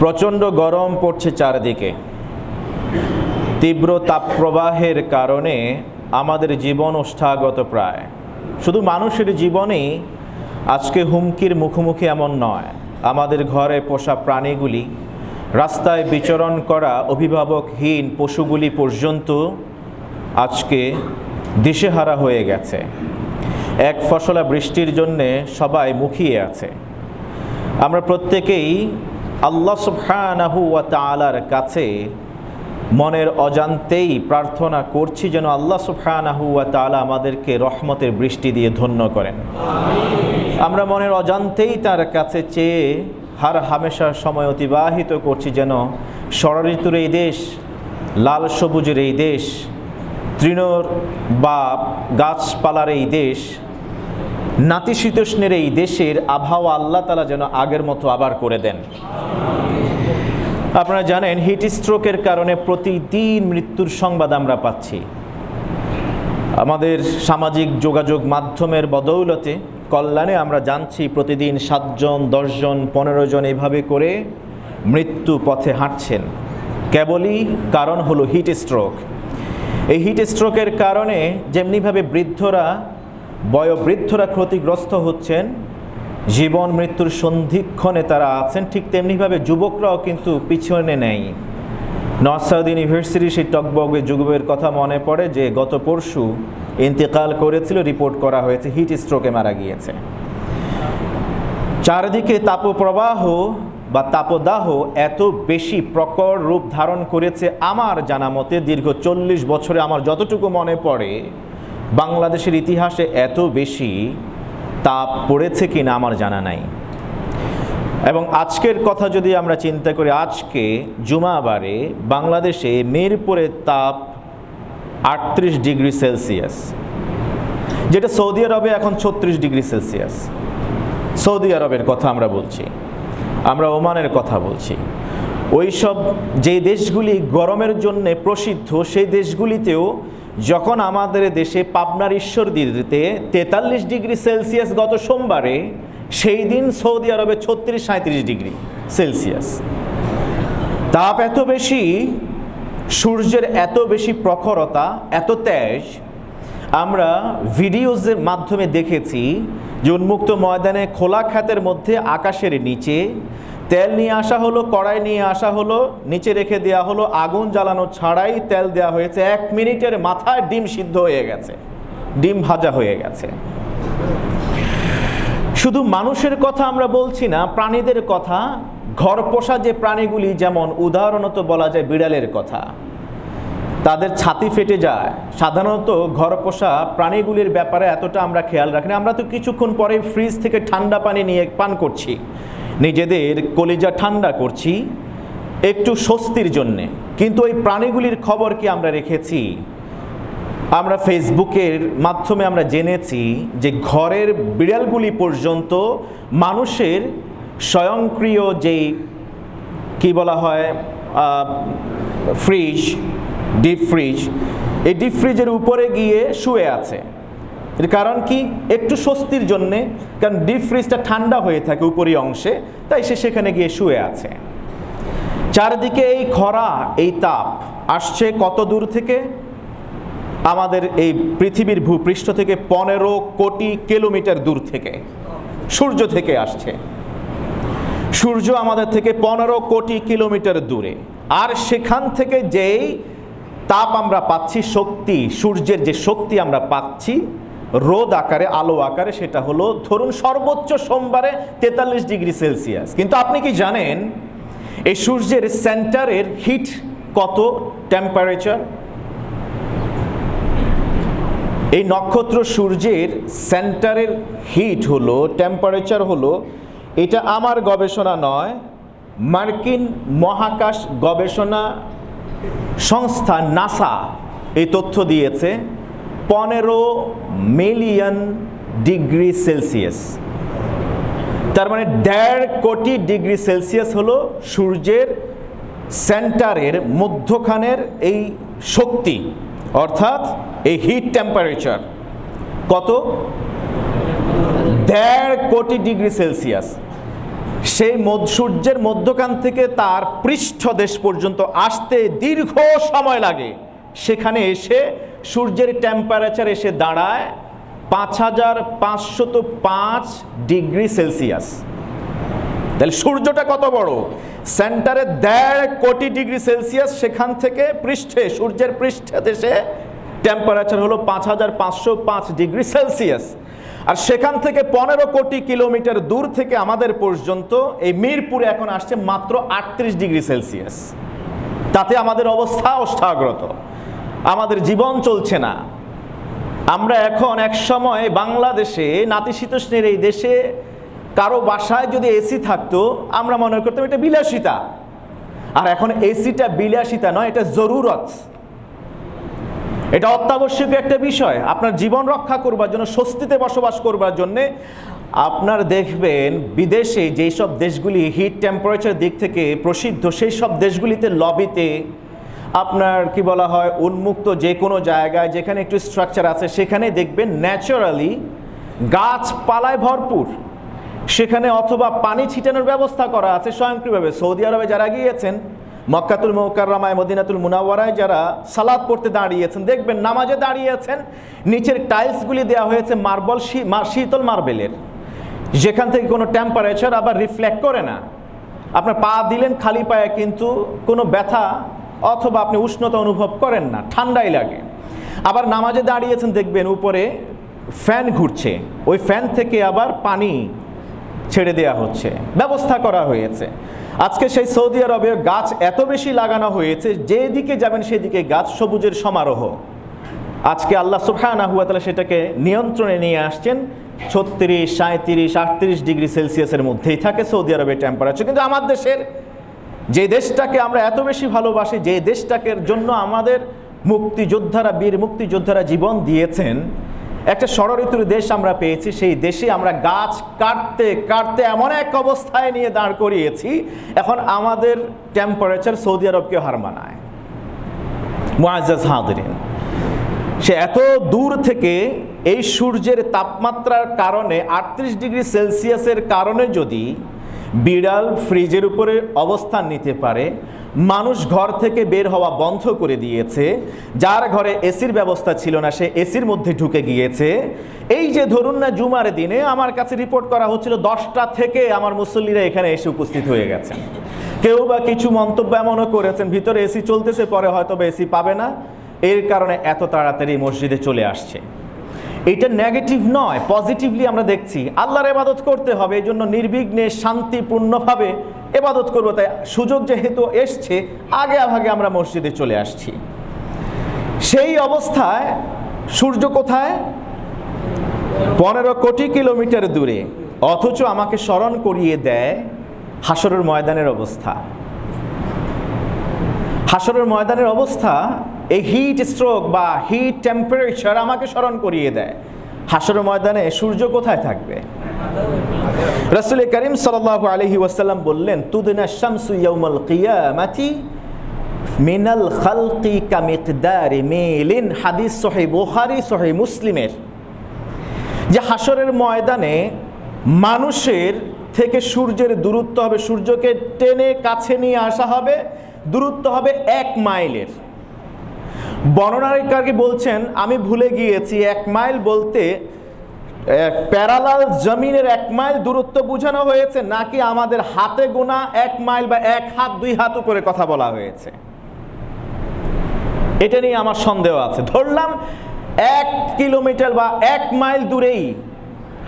প্রচণ্ড গরম পড়ছে চারদিকে। তীব্র তাপপ্রবাহের কারণে আমাদের জীবন ওষ্ঠাগত প্রায়। শুধু মানুষের জীবনেই আজকে হুমকির মুখোমুখি এমন নয়, আমাদের ঘরে পোষা প্রাণীগুলি, রাস্তায় বিচরণ করা অভিভাবকহীন পশুগুলি পর্যন্ত আজকে দিশেহারা হয়ে গেছে। এক ফসলা বৃষ্টির জন্যে সবাই মুখিয়ে আছে। আমরা প্রত্যেকেই আল্লাহ সুবহানাহু ওয়া তাআলার কাছে মনের অজান্তেই প্রার্থনা করছি যেন আল্লাহ সুবহানাহু ওয়া তাআলা আমাদেরকে রহমতের বৃষ্টি দিয়ে ধন্য করেন। আমরা মনের অজান্তেই তার কাছে চেয়ে হার হামেশা সময় অতিবাহিত করছি যেন ষড়ঋতুর এই দেশ, লাল সবুজের এই দেশ, তৃণর বা গাছপালার এই দেশ, নাতিশীতোষ্ণের এই দেশের আবহাওয়া আল্লাহ তাআলা যেন আগের মতো আবার করে দেন। আপনারা জানেন হিট স্ট্রোকের কারণে প্রতিদিন মৃত্যুর সংবাদ আমরা পাচ্ছি। আমাদের সামাজিক যোগাযোগ মাধ্যমের বদৌলতে কল্যাণে আমরা জানছি প্রতিদিন 7 জন, 10 জন, 15 জন এভাবে করে মৃত্যু পথে হাঁটছেন। কেবলই কারণ হলো হিট স্ট্রোক। এই হিট স্ট্রোকের কারণে যেমনিভাবে বয়োবৃদ্ধরা ক্ষতিগ্রস্ত হচ্ছেন, জীবন মৃত্যুর সন্ধিক্ষণে তারা আছেন, ঠিক তেমনিভাবে যুবকরাও কিন্তু পিছনে নেই। নর্থ সাউথ ইউনিভার্সিটির সেই টকবগে যুগের কথা মনে পড়ে যে গত পরশু ইন্তেকাল করেছিল, রিপোর্ট করা হয়েছে হিট স্ট্রোকে মারা গিয়েছে। চারদিকে তাপপ্রবাহ বা তাপদাহ এত বেশি প্রকট রূপ ধারণ করেছে, আমার জানা মতে দীর্ঘ 40 বছরে আমার যতটুকু মনে পড়ে বাংলাদেশের ইতিহাসে এত বেশি তাপ পড়েছে কিনা আমার জানা নাই। এবং আজকের কথা যদি আমরা চিন্তা করি, আজকে জুমাবারে বাংলাদেশে মিরপুরের তাপ 38 ডিগ্রি সেলসিয়াস, যেটা সৌদি আরবে এখন 36 ডিগ্রি সেলসিয়াস। সৌদি আরবের কথা আমরা বলছি, আমরা ওমানের কথা বলছি। ওইসব যে দেশগুলি গরমের জন্য প্রসিদ্ধ, সেই দেশগুলিতেও যখন আমাদের দেশে পাবনার ঈশ্বরদীতে 43 ডিগ্রি সেলসিয়াস গত সোমবারে, সেই দিন সৌদি আরবে 36-37 ডিগ্রি সেলসিয়াস। তাপ এত বেশি, সূর্যের এত বেশি প্রখরতা, এত তেজ। আমরা ভিডিওজের মাধ্যমে দেখেছি যে উন্মুক্ত ময়দানে খোলা খাতের মধ্যে আকাশের নিচে তেল নিয়ে আসা হলো, কড়াই নিয়ে আসা হলো, নিচে রেখে দেওয়া হলো, আগুন জ্বালানো ছাড়াই তেল দেওয়া হয়েছে। 1 মিনিটের মাথায় ডিম সিদ্ধ হয়ে গেছে, ডিম ভাজা হয়ে গেছে। শুধু মানুষের কথা আমরা বলছি না, প্রাণীদের কথা। ঘর পোষা যে প্রাণীগুলি, যেমন উদাহরণত বলা যায় বিড়ালের কথা, তাদের ছাতি ফেটে যায়। সাধারণত ঘর পোষা প্রাণীগুলির ব্যাপারে এতটা আমরা খেয়াল রাখি না। আমরা তো কিছুক্ষণ পরে ফ্রিজ থেকে ঠান্ডা পানি নিয়ে পান করছি, নিজেদের কলিজা ঠান্ডা করছি একটু স্বস্তির জন্যে, কিন্তু ওই প্রাণীগুলির খবর কি আমরা রেখেছি? আমরা ফেসবুকের মাধ্যমে আমরা জেনেছি যে ঘরের বিড়ালগুলি পর্যন্ত মানুষের স্বয়ংক্রিয় যেই কি বলা হয় ফ্রিজ, ডিপ ফ্রিজ, এই ডিপ ফ্রিজের উপরে গিয়ে শুয়ে আছে। এর কারণ কি? একটু স্বস্তির জন্যে, কারণ ডিপ ফ্রিজটা ঠান্ডা হয়ে থাকে উপরি অংশে, তাই সে সেখানে গিয়ে শুয়ে আছে। চারদিকে এই খরা, এই তাপ আসছে কত দূর থেকে? আমাদের এই পৃথিবীর ভূপৃষ্ঠ থেকে 15 কোটি কিলোমিটার দূর থেকে, সূর্য থেকে আসছে। সূর্য আমাদের থেকে 15 কোটি কিলোমিটার দূরে, আর সেখান থেকে যেই তাপ আমরা পাচ্ছি, শক্তি, সূর্যের যে শক্তি আমরা পাচ্ছি রোদ আকারে, আলো আকারে, সেটা হলো ধরুন সর্বোচ্চ সোমবারে 43 ডিগ্রি সেলসিয়াস। কিন্তু আপনি কি জানেন এই সূর্যের সেন্টারের হিট কত টেম্পারেচার? এই নক্ষত্র সূর্যের সেন্টারের হিট হলো, টেম্পারেচার হলো, এটা আমার গবেষণা নয়, মার্কিন মহাকাশ গবেষণা সংস্থা নাসা এই তথ্য দিয়েছে, 15 মিলিয়ন ডিগ্রি সেলসিয়াস। তার মানে 1.5 কোটি ডিগ্রি সেলসিয়াস হলো সূর্যের সেন্টারের মধ্যখানের এই শক্তি, অর্থাৎ এই হিট টেম্পারেচার কত? 1.5 কোটি ডিগ্রি সেলসিয়াস। সেই সূর্যের মধ্যখান থেকে তার পৃষ্ঠদেশ পর্যন্ত আসতে দীর্ঘ সময় লাগে। সেখানে এসে সূর্যের টেম্পারেচার এসে দাঁড়ায় 5505 ডিগ্রি সেলসিয়াস। তাহলে সূর্যটা কত বড়, সেন্টারে 1.5 কোটি ডিগ্রি সেলসিয়াস, সেখান থেকে পৃষ্ঠে সূর্যের পৃষ্ঠদেশে টেম্পারেচার হলো 5505 ডিগ্রি সেলসিয়াস। আর সেখান থেকে 15 কোটি কিলোমিটার দূর থেকে আমাদের পর্যন্ত এই মিরপুরে এখন আসছে মাত্র 38 ডিগ্রি সেলসিয়াস। তাতে আমাদের অবস্থা অষ্টাগ্রত, আমাদের জীবন চলছে না। আমরা এখন এক সময় বাংলাদেশে নাতিশীতোষ্ণের এই দেশে কারো বাসায় যদি এসি থাকতো আমরা মনে করতাম এটা বিলাসিতা, আর এখন এসিটা বিলাসিতা নয়, এটা জরুরত, এটা অত্যাবশ্যকীয় একটা বিষয়। আপনার জীবন রক্ষা করবার জন্য, স্বস্তিতে বসবাস করবার জন্য আপনার দেখবেন বিদেশে যেই সব দেশগুলি হিট টেম্পারেচার দিক থেকে প্রসিদ্ধ, সেই সব দেশগুলিতে লবিতে আপনার কি বলা হয় উন্মুক্ত যে কোনো জায়গায় যেখানে একটু স্ট্রাকচার আছে সেখানে দেখবেন ন্যাচারালি গাছপালায় ভরপুর, সেখানে অথবা পানি ছিটানোর ব্যবস্থা করা আছে স্বয়ংক্রিয়ভাবে। সৌদি আরবে যারা গিয়েছেন, মক্কাতুল মুকাররমায়, মদিনাতুল মুনাওয়ারায় যারা সালাত পড়তে দাঁড়িয়েছেন, দেখবেন নামাজে দাঁড়িয়েছেন নিচের টাইলসগুলি দেওয়া হয়েছে মার্বল, শীতল মার্বেলের, যেখান থেকে কোনো টেম্পারেচার আবার রিফ্লেক্ট করে না। আপনার পা দিলেন খালি পায়ে কিন্তু কোনো ব্যথা অথবা আপনি উষ্ণতা অনুভব করেন না, ঠান্ডাই লাগে। আবার নামাজে দাঁড়িয়েছেন দেখবেন উপরে ফ্যান ঘুরছে, ওই ফ্যান থেকে আবার পানি ছেড়ে দেওয়া হচ্ছে, ব্যবস্থা করা হয়েছে। আজকে সেই সৌদি আরবে গাছ এত বেশি লাগানো হয়েছে, যেদিকে যাবেন সেদিকে গাছ, সবুজের সমারোহ। আজকে আল্লাহ সুবহানাহু ওয়া তাআলা সেটাকে নিয়ন্ত্রণে নিয়ে আসছেন। 36, 37, 38 ডিগ্রি সেলসিয়াসের মধ্যেই থাকে সৌদি আরবের টেম্পারেচার। কিন্তু আমার দেশের, যে দেশটাকে আমরা এত বেশি ভালোবাসি, যে দেশটাকে জন্য আমাদের মুক্তিযোদ্ধারা, বীর মুক্তিযোদ্ধারা জীবন দিয়েছেন, একটা ষড়ঋতুর দেশ আমরা পেয়েছি, সেই দেশে আমরা গাছ কাটতে কাটতে এমন এক অবস্থায় নিয়ে দাঁড় করিয়েছি, এখন আমাদের টেম্পারেচার সৌদি আরবকে হার মানায়। মুআজ্জাজ হাদিরিন, সে এত দূর থেকে এই সূর্যের তাপমাত্রার কারণে 38 ডিগ্রি সেলসিয়াসের কারণে যদি বিড়াল ফ্রিজের উপরে অবস্থান নিতে পারে, মানুষ ঘর থেকে বের হওয়া বন্ধ করে দিয়েছে, যার ঘরে এসির ব্যবস্থা ছিল না সে এসির মধ্যে ঢুকে গিয়েছে। এই যে ধরুন না জুমার দিনে আমার কাছে রিপোর্ট করা হচ্ছিল 10টা থেকে আমার মুসল্লিরা এখানে এসে উপস্থিত হয়ে গেছেন। কেউ বা কিছু মন্তব্য এমনও করেছেন ভিতরে এসি চলতেছে, পরে হয়তো বা এসি পাবে না, এর কারণে এত তাড়াতাড়ি মসজিদে চলে আসছে। এটা নেগেটিভ নয়, পজিটিভলি আমরা দেখছি আল্লাহর ইবাদত করতে হবে, এই জন্য নির্বিঘ্নে শান্তিপূর্ণভাবে ইবাদত করবো। তাই সুযোগ যেহেতু এসছে আগে আগে আমরা মসজিদে চলে আসছি। সেই অবস্থায় সূর্য কোথায়? 15 কোটি কিলোমিটার দূরে, অথচ আমাকে স্মরণ করিয়ে দেয় হাশরের ময়দানের অবস্থা। হাশরের ময়দানের অবস্থা, এই হিট স্ট্রোক বা হিট টেম্পারেচার আমাকে স্মরণ করিয়ে দেয় হাশরের ময়দানে সূর্য কোথায় থাকবে। রাসূল করিম সাল্লাল্লাহু আলাইহি ওয়াসাল্লাম বললেন, তুদনা শামসু ইয়াউমাল কিয়ামাতি মিনাল খালকি কামিকদারি মিলিন। হাদিস সহিহ বুখারী, সহিহ মুসলিমের। যে হাশরের ময়দানে মানুষের থেকে সূর্যের দূরত্ব হবে, সূর্যকে টেনে কাছে নিয়ে আসা হবে, দূরত্ব হবে 1 মাইলের। বর্ণনাকারী বলছেন আমি ভুলে গিয়েছি 1 মাইল বলতে প্যারালাল জমিনের 1 মাইল দূরত্ব বোঝানো হয়েছে, নাকি আমাদের হাতে গোনা 1 মাইল বা 1 হাত 2 হাত উপরে কথা বলা হয়েছে, এটা নিয়ে আমার সন্দেহ আছে। ধরলাম 1 কিলোমিটার বা 1 মাইল দূরেই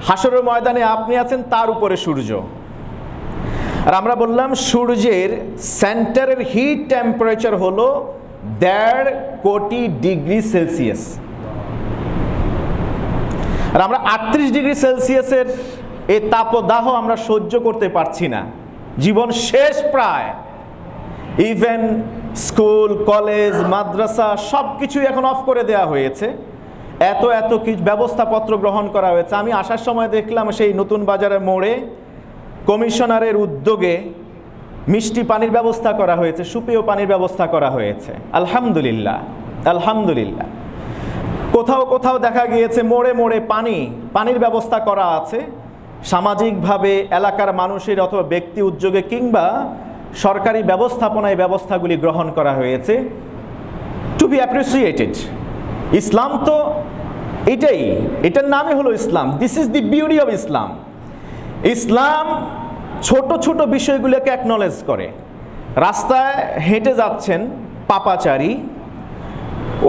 হাশরের ময়দানে আপনি আছেন, তার উপরে সূর্য। আর আমরা বললাম সূর্যের সেন্টারের হিট টেম্পারেচার হলো 1.5 কোটি ডিগ্রি সেলসিয়াস। আর আমরা 38 ডিগ্রি সেলসিয়াসের এই তাপদাহ আমরা সহ্য করতে পারছি না, জীবন শেষ প্রায়। ইভেন স্কুল, কলেজ, মাদ্রাসা সব কিছুই এখন অফ করে দেওয়া হয়েছে, এত কিছু ব্যবস্থাপত্র গ্রহণ করা হয়েছে। আমি আসার সময় দেখলাম সেই নতুন বাজারের মোড়ে কমিশনারের উদ্যোগে মিষ্টি পানির ব্যবস্থা করা হয়েছে, সুপেয় পানির ব্যবস্থা করা হয়েছে। আলহামদুলিল্লাহ, আলহামদুলিল্লাহ। কোথাও কোথাও দেখা গিয়েছে মোড়ে মোড়ে পানির ব্যবস্থা করা আছে, সামাজিকভাবে এলাকার মানুষের অথবা ব্যক্তি উদ্যোগে কিংবা সরকারি ব্যবস্থাপনায় ব্যবস্থাগুলি গ্রহণ করা হয়েছে টু বি অ্যাপ্রিসিয়েটেড। ইসলাম তো এটার নামই হলো ইসলাম। This is the beauty of Islam. ইসলাম ছোট ছোট বিষয়গুলোকে অ্যাকনলেজ করে। রাস্তায় হেঁটে যাচ্ছেন পাপাচারী,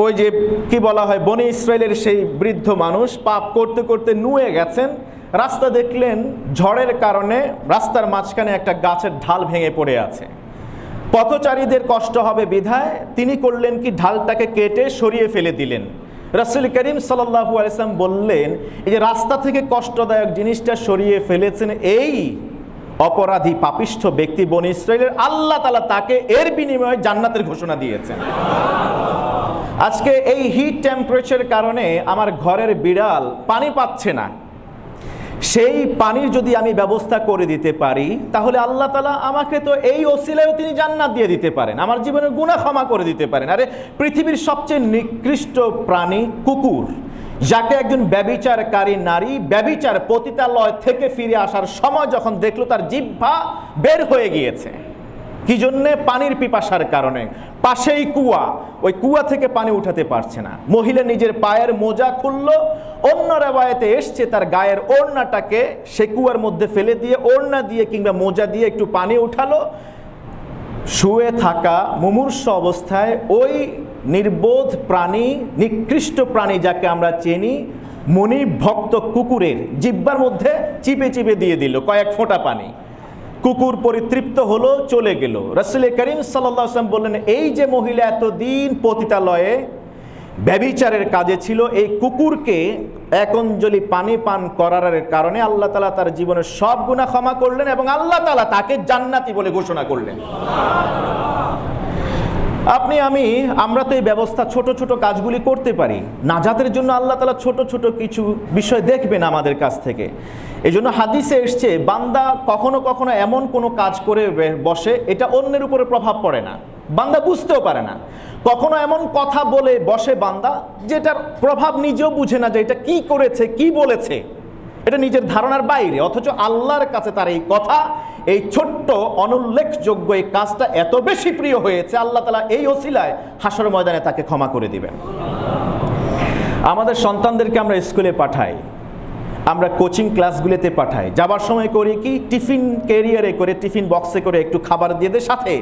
ওই যে কি বলা হয় বনি ইসরায়েলের সেই বৃদ্ধ মানুষ পাপ করতে করতে নুয়ে গেছেন, রাস্তা দেখলেন ঝড়ের কারণে রাস্তার মাঝখানে একটা গাছের ঢাল ভেঙে পড়ে আছে। পথচারীদের কষ্ট হবে বিধায় তিনি করলেন কি, ঢালটাকে কেটে সরিয়ে ফেলে দিলেন। রাসূল করিম সাল্লাল্লাহু আলাইহি ওয়াসাল্লাম বললেন, এই যে রাস্তা থেকে কষ্টদায়ক জিনিসটা সরিয়ে ফেলেছেন এই অপরাধী পাপিষ্ঠ ব্যক্তি বনি ইসরায়েলের, আল্লাহ তাআলা তাকে এর বিনিময়ে জান্নাতের ঘোষণা দিয়েছেন। আজকে এই হিট টেম্পারেচারের কারণে আমার ঘরের বিড়াল পানি পাচ্ছে না, সেই পানির যদি আমি ব্যবস্থা করে দিতে পারি তাহলে আল্লাহ তাআলা আমাকে তো এই ওসিলায়ও তিনি জান্নাত দিয়ে দিতে পারেন, আমার জীবনের গুনাহ ক্ষমা করে দিতে পারেন। আরে পৃথিবীর সবচেয়ে নিকৃষ্ট প্রাণী কুকুর, যাকে একজন ব্যভিচারকারী নারী ব্যভিচার পতিতালয় থেকে ফিরে আসার সময় যখন দেখলো তার জিহ্বা বের হয়ে গিয়েছে, কি জন্যে? পানির পিপাসার কারণে। পাশেই কুয়া, ওই কুয়া থেকে পানি উঠাতে পারছে না। মহিলা নিজের পায়ের মোজা খুললো, অন্য রেওয়ায়েতে এসছে তার গায়ের ওড়নাটাকে সে কুয়ার মধ্যে ফেলে দিয়ে ওড়না দিয়ে কিংবা মোজা দিয়ে একটু পানি উঠালো। শুয়ে থাকা মুমূর্ষ অবস্থায় ওই নির্বোধ প্রাণী, নিকৃষ্ট প্রাণী যাকে আমরা চিনি মনিব ভক্ত কুকুরের জিহ্বার মধ্যে চিপে চিপে দিয়ে দিল কয়েক ফোঁটা পানি। কুকুর পরিতৃপ্ত হলো, চলে গেল। রাসূল করিম সাল্লাল্লাহু আলাইহি ওয়াসাল্লাম বললেন, এই যে মহিলা এতদিন পতিতালয়ে ব্যভিচারের কাজে ছিল, এই কুকুরকে এক অঞ্জলি পানি পান করার কারণে আল্লাহ তাআলা তার জীবনের সব গুনাহ ক্ষমা করলেন এবং আল্লাহ তাআলা তাকে জান্নাতি বলে ঘোষণা করলেন। আমরা তো এই ব্যবস্থা ছোট ছোট কাজগুলি করতে পারি। নাজাতের জন্য আল্লাহ তাআলা ছোট ছোট কিছু বিষয় দেখবেন আমাদের কাছ থেকে। এই জন্য হাদিসে এসছে, বান্দা কখনো কখনো এমন কোনো কাজ করে বসে এটা অন্যের উপরে প্রভাব পড়ে না, বান্দা বুঝতেও পারে না। কখনো এমন কথা বলে বসে বান্দা যেটার প্রভাব নিজেও বুঝে না যে এটা কি করেছে, কি বলেছে, এটা নিজের ধারণার বাইরে, অথচ আল্লাহর কাছে তার এই কথা, এই ছোট্ট অনুল্লেখযোগ্য এই কাজটা এত বেশি প্রিয় হয়েছে, আল্লাহ তাআলা এই ওসিলায় হাসর ময়দানে তাকে ক্ষমা করে দিবেন। আমাদের সন্তানদেরকে আমরা স্কুলে পাঠাই, আমরা কোচিং ক্লাসগুলোতে পাঠাই, যাবার সময় করি কি, টিফিন ক্যারিয়ারে করে, টিফিন বক্সে করে একটু খাবার দিয়ে দেয়, সাথে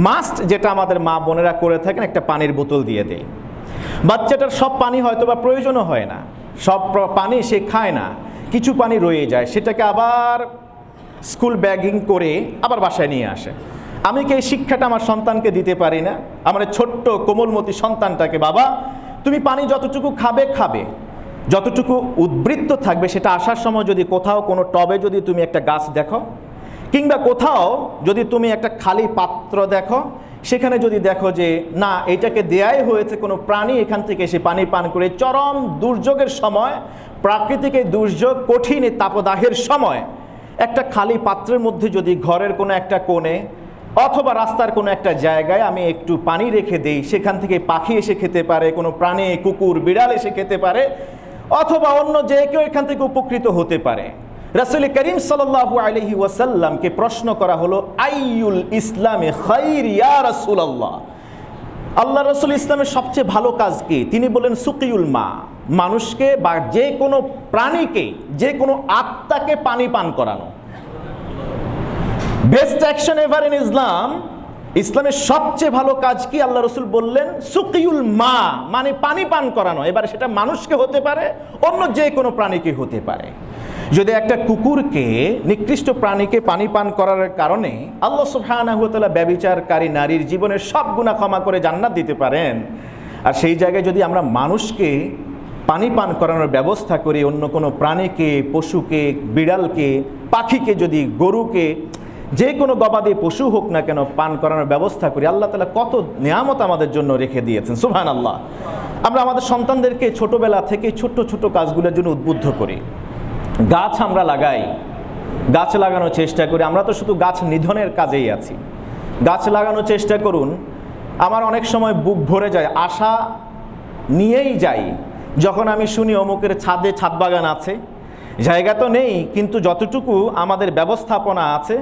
মাস্ট যেটা আমাদের মা বোনেরা করে থাকেন একটা পানির বোতল দিয়ে দেয়। বাচ্চাটার সব পানি হয়তো বা প্রয়োজনও হয় না, সব পানি সে খায় না, কিছু পানি রয়ে যায়, সেটাকে আবার স্কুল ব্যাগিং করে আবার বাসায় নিয়ে আসে। আমি কি এই শিক্ষাটা আমার সন্তানকে দিতে পারি না? আমার ছোট্ট কোমলমতি সন্তানটাকে, বাবা তুমি পানি যতটুকু খাবে, যতটুকু উদ্বৃত্ত থাকবে, সেটা আসার সময় যদি কোথাও কোনো টবে যদি তুমি একটা গাছ দেখো, কিংবা কোথাও যদি তুমি একটা খালি পাত্র দেখো, সেখানে যদি দেখো যে না এটাকে দেয়াই হয়েছে কোনো প্রাণী এখান থেকে এসে পানি পান করে, চরম দুর্যোগের সময়, প্রাকৃতিক এই দুর্যোগ, কঠিন তাপদাহের সময় একটা খালি পাত্রের মধ্যে যদি ঘরের কোনো একটা কোণে অথবা রাস্তার কোনো একটা জায়গায় আমি একটু পানি রেখে দেই, সেখান থেকে পাখি এসে খেতে পারে, কোনো প্রাণী, কুকুর, বিড়াল এসে খেতে পারে, অথবা অন্য যে কেউ এখান থেকে উপকৃত হতে পারে। রাসূল করিম সাল্লাল্লাহু আলাইহি ওয়াসাল্লামকে প্রশ্ন করা হলো, আইয়ুল ইসলামে খাইর ইয়া রাসূলুল্লাহ, আল্লাহ রাসূল ইসলামের সবচেয়ে ভালো কাজ কি? তিনি বলেন সুকিউল মা, মানুষকে বা যে কোনো প্রাণীকে, যে কোনো আত্মাকে পানি পান করানো। বেস্ট অ্যাকশন এভার ইন ইসলাম, ইসলামের সবচেয়ে ভালো কাজ কি? আল্লাহ রাসূল বললেন সুকিউল মা, মানে পানি পান করানো। এবার সেটা মানুষকে হতে পারে, অন্য যে কোনো প্রাণীকে হতে পারে। যদি একটা কুকুরকে, নিকৃষ্ট প্রাণীকে পানি পান করার কারণে আল্লাহ সুবহানাহু ওয়া তাআলা ব্যভিচারকারী নারীর জীবনের সব গুনাহ ক্ষমা করে জান্নাত দিতে পারেন, আর সেই জায়গায় যদি আমরা মানুষকে পানি পান করানোর ব্যবস্থা করি, অন্য কোনো প্রাণীকে, পশুকে, বিড়ালকে, পাখিকে, যদি গরুকে, যে কোনো গবাদি পশু হোক না কেন পান করানোর ব্যবস্থা করি, আল্লাহ তাআলা কত নিয়ামত আমাদের জন্য রেখে দিয়েছেন, সুবহানাল্লাহ। আমরা আমাদের সন্তানদেরকে ছোটবেলা থেকে ছোট্ট ছোট কাজগুলোর জন্য উদ্বুদ্ধ করি। গাছ আমরা লাগাই, গাছ লাগানোর চেষ্টা করি। আমরা তো শুধু গাছ নিধনের কাজেই আছি। গাছ লাগানোর চেষ্টা করুন। আমার অনেক সময় বুক ভরে যায়, আশা নিয়েই যাই যখন আমি শুনি অমুকের ছাদে ছাদ বাগান আছে, জায়গা তো নেই, কিন্তু যতটুকু আমাদের ব্যবস্থাপনা আছে,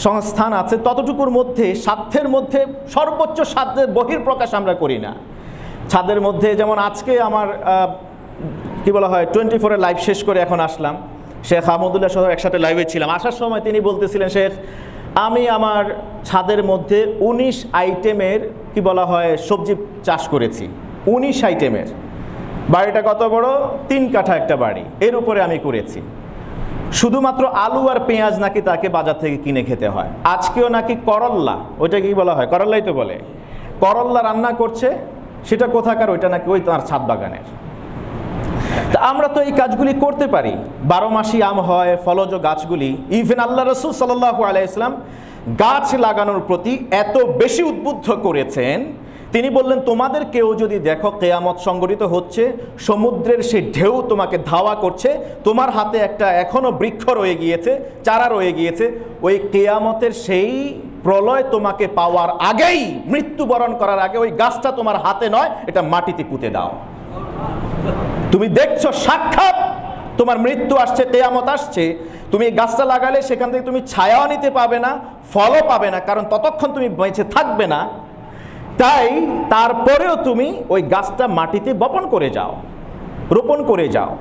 সংস্থান আছে, ততটুকুর মধ্যে স্বার্থের মধ্যে সর্বোচ্চ স্বার্থের বহির্প্রকাশ আমরা করি না। ছাদের মধ্যে যেমন আজকে আমার কি বলা হয় 24 লাইভ শেষ করে এখন আসলাম, শেখ আহমদুল্লাহ সহ একসাথে লাইভে ছিলাম। আসার সময় তিনি বলতেছিলেন, শেখ আমি আমার ছাদের মধ্যে 19 আইটেমের কি বলা হয় সবজি চাষ করেছি। 19 আইটেমের। বাড়িটা কত বড়? 3 কাঠা একটা বাড়ি, এর উপরে আমি করেছি। শুধুমাত্র আলু আর পেঁয়াজ নাকি তাকে বাজার থেকে কিনে খেতে হয়। আজকেও নাকি করল্লা, ওইটা কি বলা হয়, করল্লাই তো বলে, করল্লা রান্না করছে। সেটা কোথাকার? ওইটা নাকি ওই তার ছাদ বাগানের। তা আমরা তো এই কাজগুলি করতে পারি। 12 মাসি আম হয়, ফলজ গাছগুলি। ইভেন আল্লাহ রসুল সাল্লাল্লাহু আলাইহি ওয়াসাল্লাম গাছ লাগানোর প্রতি এত বেশি উদ্বুদ্ধ করেছেন, তিনি বললেন তোমাদের কেউ যদি দেখো কেয়ামত সংঘটিত হচ্ছে, সমুদ্রের সেই ঢেউ তোমাকে ধাওয়া করছে, তোমার হাতে একটা এখনো বৃক্ষ রয়ে গিয়েছে, চারা রয়ে গিয়েছে, ওই কেয়ামতের সেই প্রলয় তোমাকে পাওয়ার আগেই, মৃত্যুবরণ করার আগে ওই গাছটা তোমার হাতে নয়, এটা মাটিতে পুঁতে দাও। তুমি দেখছো সাক্ষাৎ তোমার মৃত্যু আসছে, কেয়ামত আসছে, তুমি এই গাছটা লাগালে সেখান থেকে তুমি ছায়াও নিতে পাবে না, ফলও পাবে না, কারণ ততক্ষণ তুমি বেঁচে থাকবে না। তাই তারপরেও তুমি ওই গাছটা মাটিতে বপন করে যাও, রোপণ করে যাও।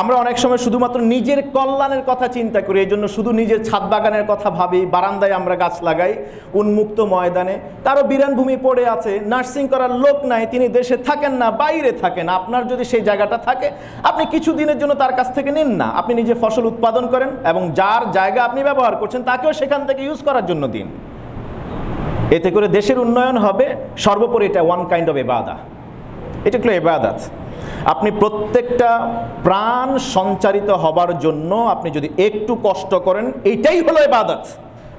আমরা অনেক সময় শুধুমাত্র নিজের কল্যাণের কথা চিন্তা করি, এই জন্য শুধু নিজের ছাদ বাগানের কথা ভাবি। বারান্দায় আমরা গাছ লাগাই, উন্মুক্ত ময়দানে। কারো বিরান ভূমি পড়ে আছে, নার্সিং করার লোক নাই, তিনি দেশে থাকেন না, বাইরে থাকেন। আপনার যদি সেই জায়গাটা থাকে, আপনি কিছু দিনের জন্য তার কাছ থেকে নিন না, আপনি নিজে ফসল উৎপাদন করেন এবং যার জায়গা আপনি ব্যবহার করছেন তাকেও সেখান থেকে ইউজ করার জন্য দিন। এতে করে দেশের উন্নয়ন হবে। সর্বোপরি এটা ওয়ান কাইন্ড অফ ইবাদা, এটা একটু ইবাদত। আপনি প্রত্যেকটা প্রাণ সঞ্চারিত হবার জন্য আপনি যদি একটু কষ্ট করেন, এটাই হলো ইবাদত।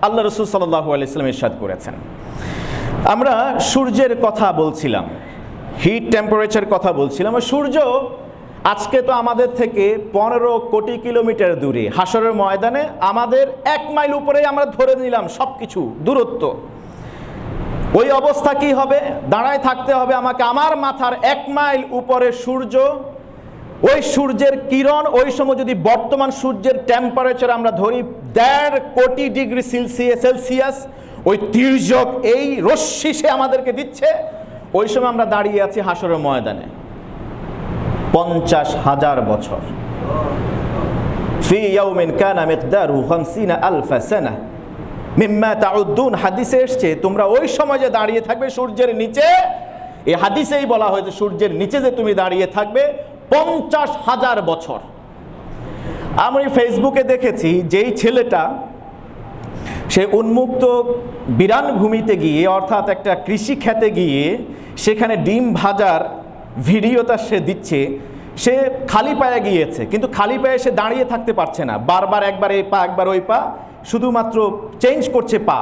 আল্লাহ রাসূল সাল্লাল্লাহু আলাইহি ওয়াসাল্লাম ইরশাদ করেছেন। আমরা সূর্যের কথা বলছিলাম, হিট টেম্পারেচার কথা বলছিলাম। সূর্য আজকে তো আমাদের থেকে 15 কোটি কিলোমিটার দূরে, হাসরের ময়দানে আমাদের 1 মাইল উপরেই আমরা ধরে নিলাম সব কিছু দূরত্ব। ওই অবস্থা কি হবে? দাঁড়ায় থাকতে হবে আমাকে, আমার মাথার 1 মাইল উপরে সূর্য, ওই সূর্যের কিরণ, ওই সময় যদি বর্তমান সূর্যের টেম্পারেচার আমরা ধরি 1.5 কোটি ডিগ্রি সেলসিয়াস, ওই তির্যক এই রশ্মি সে আমাদেরকে দিচ্ছে। ওই সময় আমরা দাঁড়িয়ে আছি হাসরের ময়দানে 50,000 বছর। ফি ইয়াউমিন কানা মিকদারুহু 50,000 সানা মিম্মা তাউদ্দুন। হাদিসে এসছে তোমরা ওই সময় যে দাঁড়িয়ে থাকবে সূর্যের নিচে, এই হাদিসেই বলা হয়েছে সূর্যের নিচে যে তুমি দাঁড়িয়ে থাকবে 50,000 বছর। আমি ফেসবুকে দেখেছি যেই ছেলেটা সে উন্মুক্ত বিরান ভূমিতে গিয়ে, অর্থাৎ একটা কৃষি খেতে গিয়ে সেখানে ডিম ভাজার ভিডিওটা সে দিচ্ছে। সে খালি পায়ে গিয়েছে, কিন্তু খালি পায়ে সে দাঁড়িয়ে থাকতে পারছে না, বারবার একবার এই পা একবার ওই পা, শুধুমাত্র চেঞ্জ করছে পা।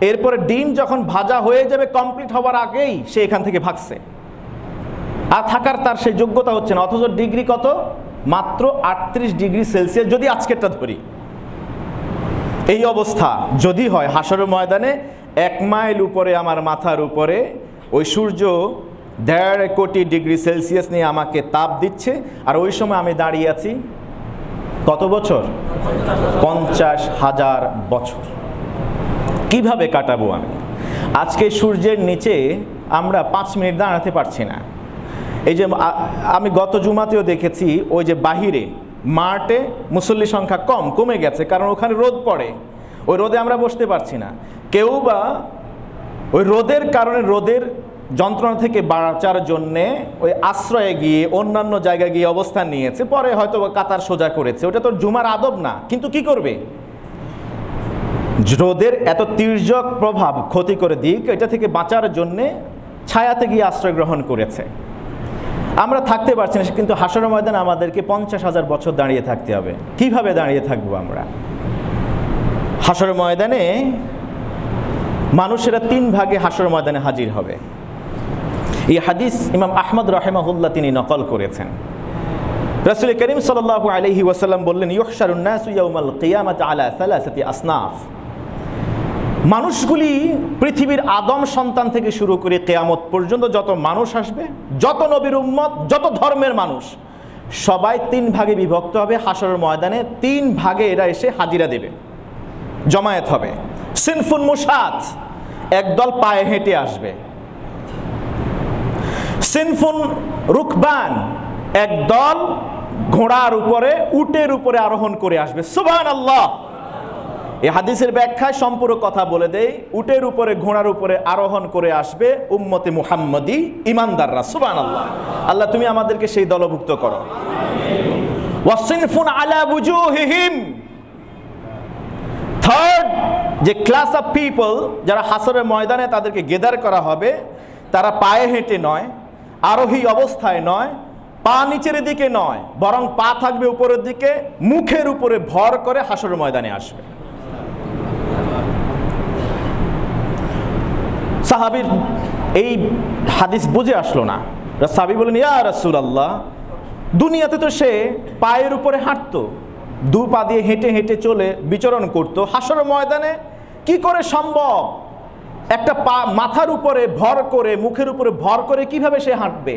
এরপরে ডিম যখন ভাজা হয়ে যাবে, কমপ্লিট হবার আগেই সে এখান থেকে ভাগছে। আর থাকার তার সেই যোগ্যতা হচ্ছে না, অথচ ডিগ্রি কত? মাত্র 38 ডিগ্রি সেলসিয়াস যদি আজকেরটা ধরি। এই অবস্থা যদি হয় হাসরের ময়দানে, 1 মাইল উপরে আমার মাথার উপরে ওই সূর্য 1.5 কোটি ডিগ্রি সেলসিয়াস নিয়ে আমাকে তাপ দিচ্ছে, আর ওই সময় আমি দাঁড়িয়ে আছি কত বছর? 50,000 বছর। কিভাবে কাটাবো আমি? আজকে সূর্যের নিচে আমরা 5 মিনিট দাঁড়াতে পারছি না। এই যে আমি গত জুমাতেও দেখেছি, ওই যে বাহিরে মাঠে মুসল্লি সংখ্যা কমে গেছে, কারণ ওখানে রোদ পড়ে, ওই রোদে আমরা বসতে পারছি না। কেউ বা ওই রোদের কারণে, রোদের যন্ত্রণা থেকে বাঁচার জন্যে ওই আশ্রয়ে গিয়ে অন্যান্য জায়গায় গিয়ে অবস্থান নিয়েছে, পরে হয়তো কাতার সোজা করেছে। ওটা তো জুমার আদব না, কিন্তু কি করবে? রোদের এত তির্যক প্রভাব ক্ষতি করে দিক, এটা থেকে বাঁচার জন্যে ছায়াতে গিয়ে আশ্রয় গ্রহণ করেছে। আমরা থাকতে পারছি না, কিন্তু হাসরের ময়দানে আমাদেরকে 50,000 বছর দাঁড়িয়ে থাকতে হবে। কিভাবে দাঁড়িয়ে থাকবো আমরা? হাসরের ময়দানে মানুষেরা 3 ভাগে হাসরের ময়দানে হাজির হবে। এই হাদিস ইমাম আহমদ রাহিমাহুল্লাহ তিনি নকল করেছেন। রাসূল করিম সাল্লাল্লাহু আলাইহি ওয়াসাল্লাম বললেন, ইউহশারুন নাসু ইয়াউমাল কিয়ামাতি আলা সালাসাতি আসনাফ। মানুষগুলি পৃথিবীর আদম সন্তান থেকে শুরু করে কিয়ামত পর্যন্ত যত মানুষ আসবে, যত নবীর উম্মত, যত ধর্মের মানুষ, সবাই 3 ভাগে বিভক্ত হবে হাশরের ময়দানে। 3 ভাগে এরা এসে হাজিরা দেবে, জমায়েত হবে। সিনফুন মুশাত, একদল পায়ে হেঁটে আসবে। সিনফুন রুকবান, একদল ঘোড়ার উপরে, উটের উপরে আরোহণ করে আসবে। সুবহানাল্লাহ। এই হাদিসের ব্যাখ্যায় সম্পূর্ণ কথা বলে দেই। উটের উপরে, ঘোড়ার উপরে আরোহণ করে আসবে উম্মতে মুহাম্মদী ঈমানদাররা। সুবহানাল্লাহ। আল্লাহ তুমি আমাদেরকে সেই দলভুক্ত করো। ওয়াসিনফুন আলা বুজুহিহিম, থার্ড যে ক্লাস অফ পিপল যারা হাসরের ময়দানে তাদেরকে গেদার করা হবে, তারা পায়ে হেঁটে নয়, আরোহী অবস্থায় নয়, পা নিচের দিকে নয়, বরং পা থাকবে উপরের দিকে, মুখের উপরে ভর করে হাসরের ময়দানে আসবে। সাহাবীর এই হাদিস বুঝে আসলো না। সাহাবী বলেন, ইয়া রাসূলুল্লাহ, দুনিয়াতে তো সে পায়ের উপরে হাঁটতো, 2 পা দিয়ে হেঁটে হেঁটে চলে বিচরণ করত, হাসরের ময়দানে কি করে সম্ভব একটা পা মাথার উপরে ভর করে, মুখের উপরে ভর করে কিভাবে সে হাঁটবে?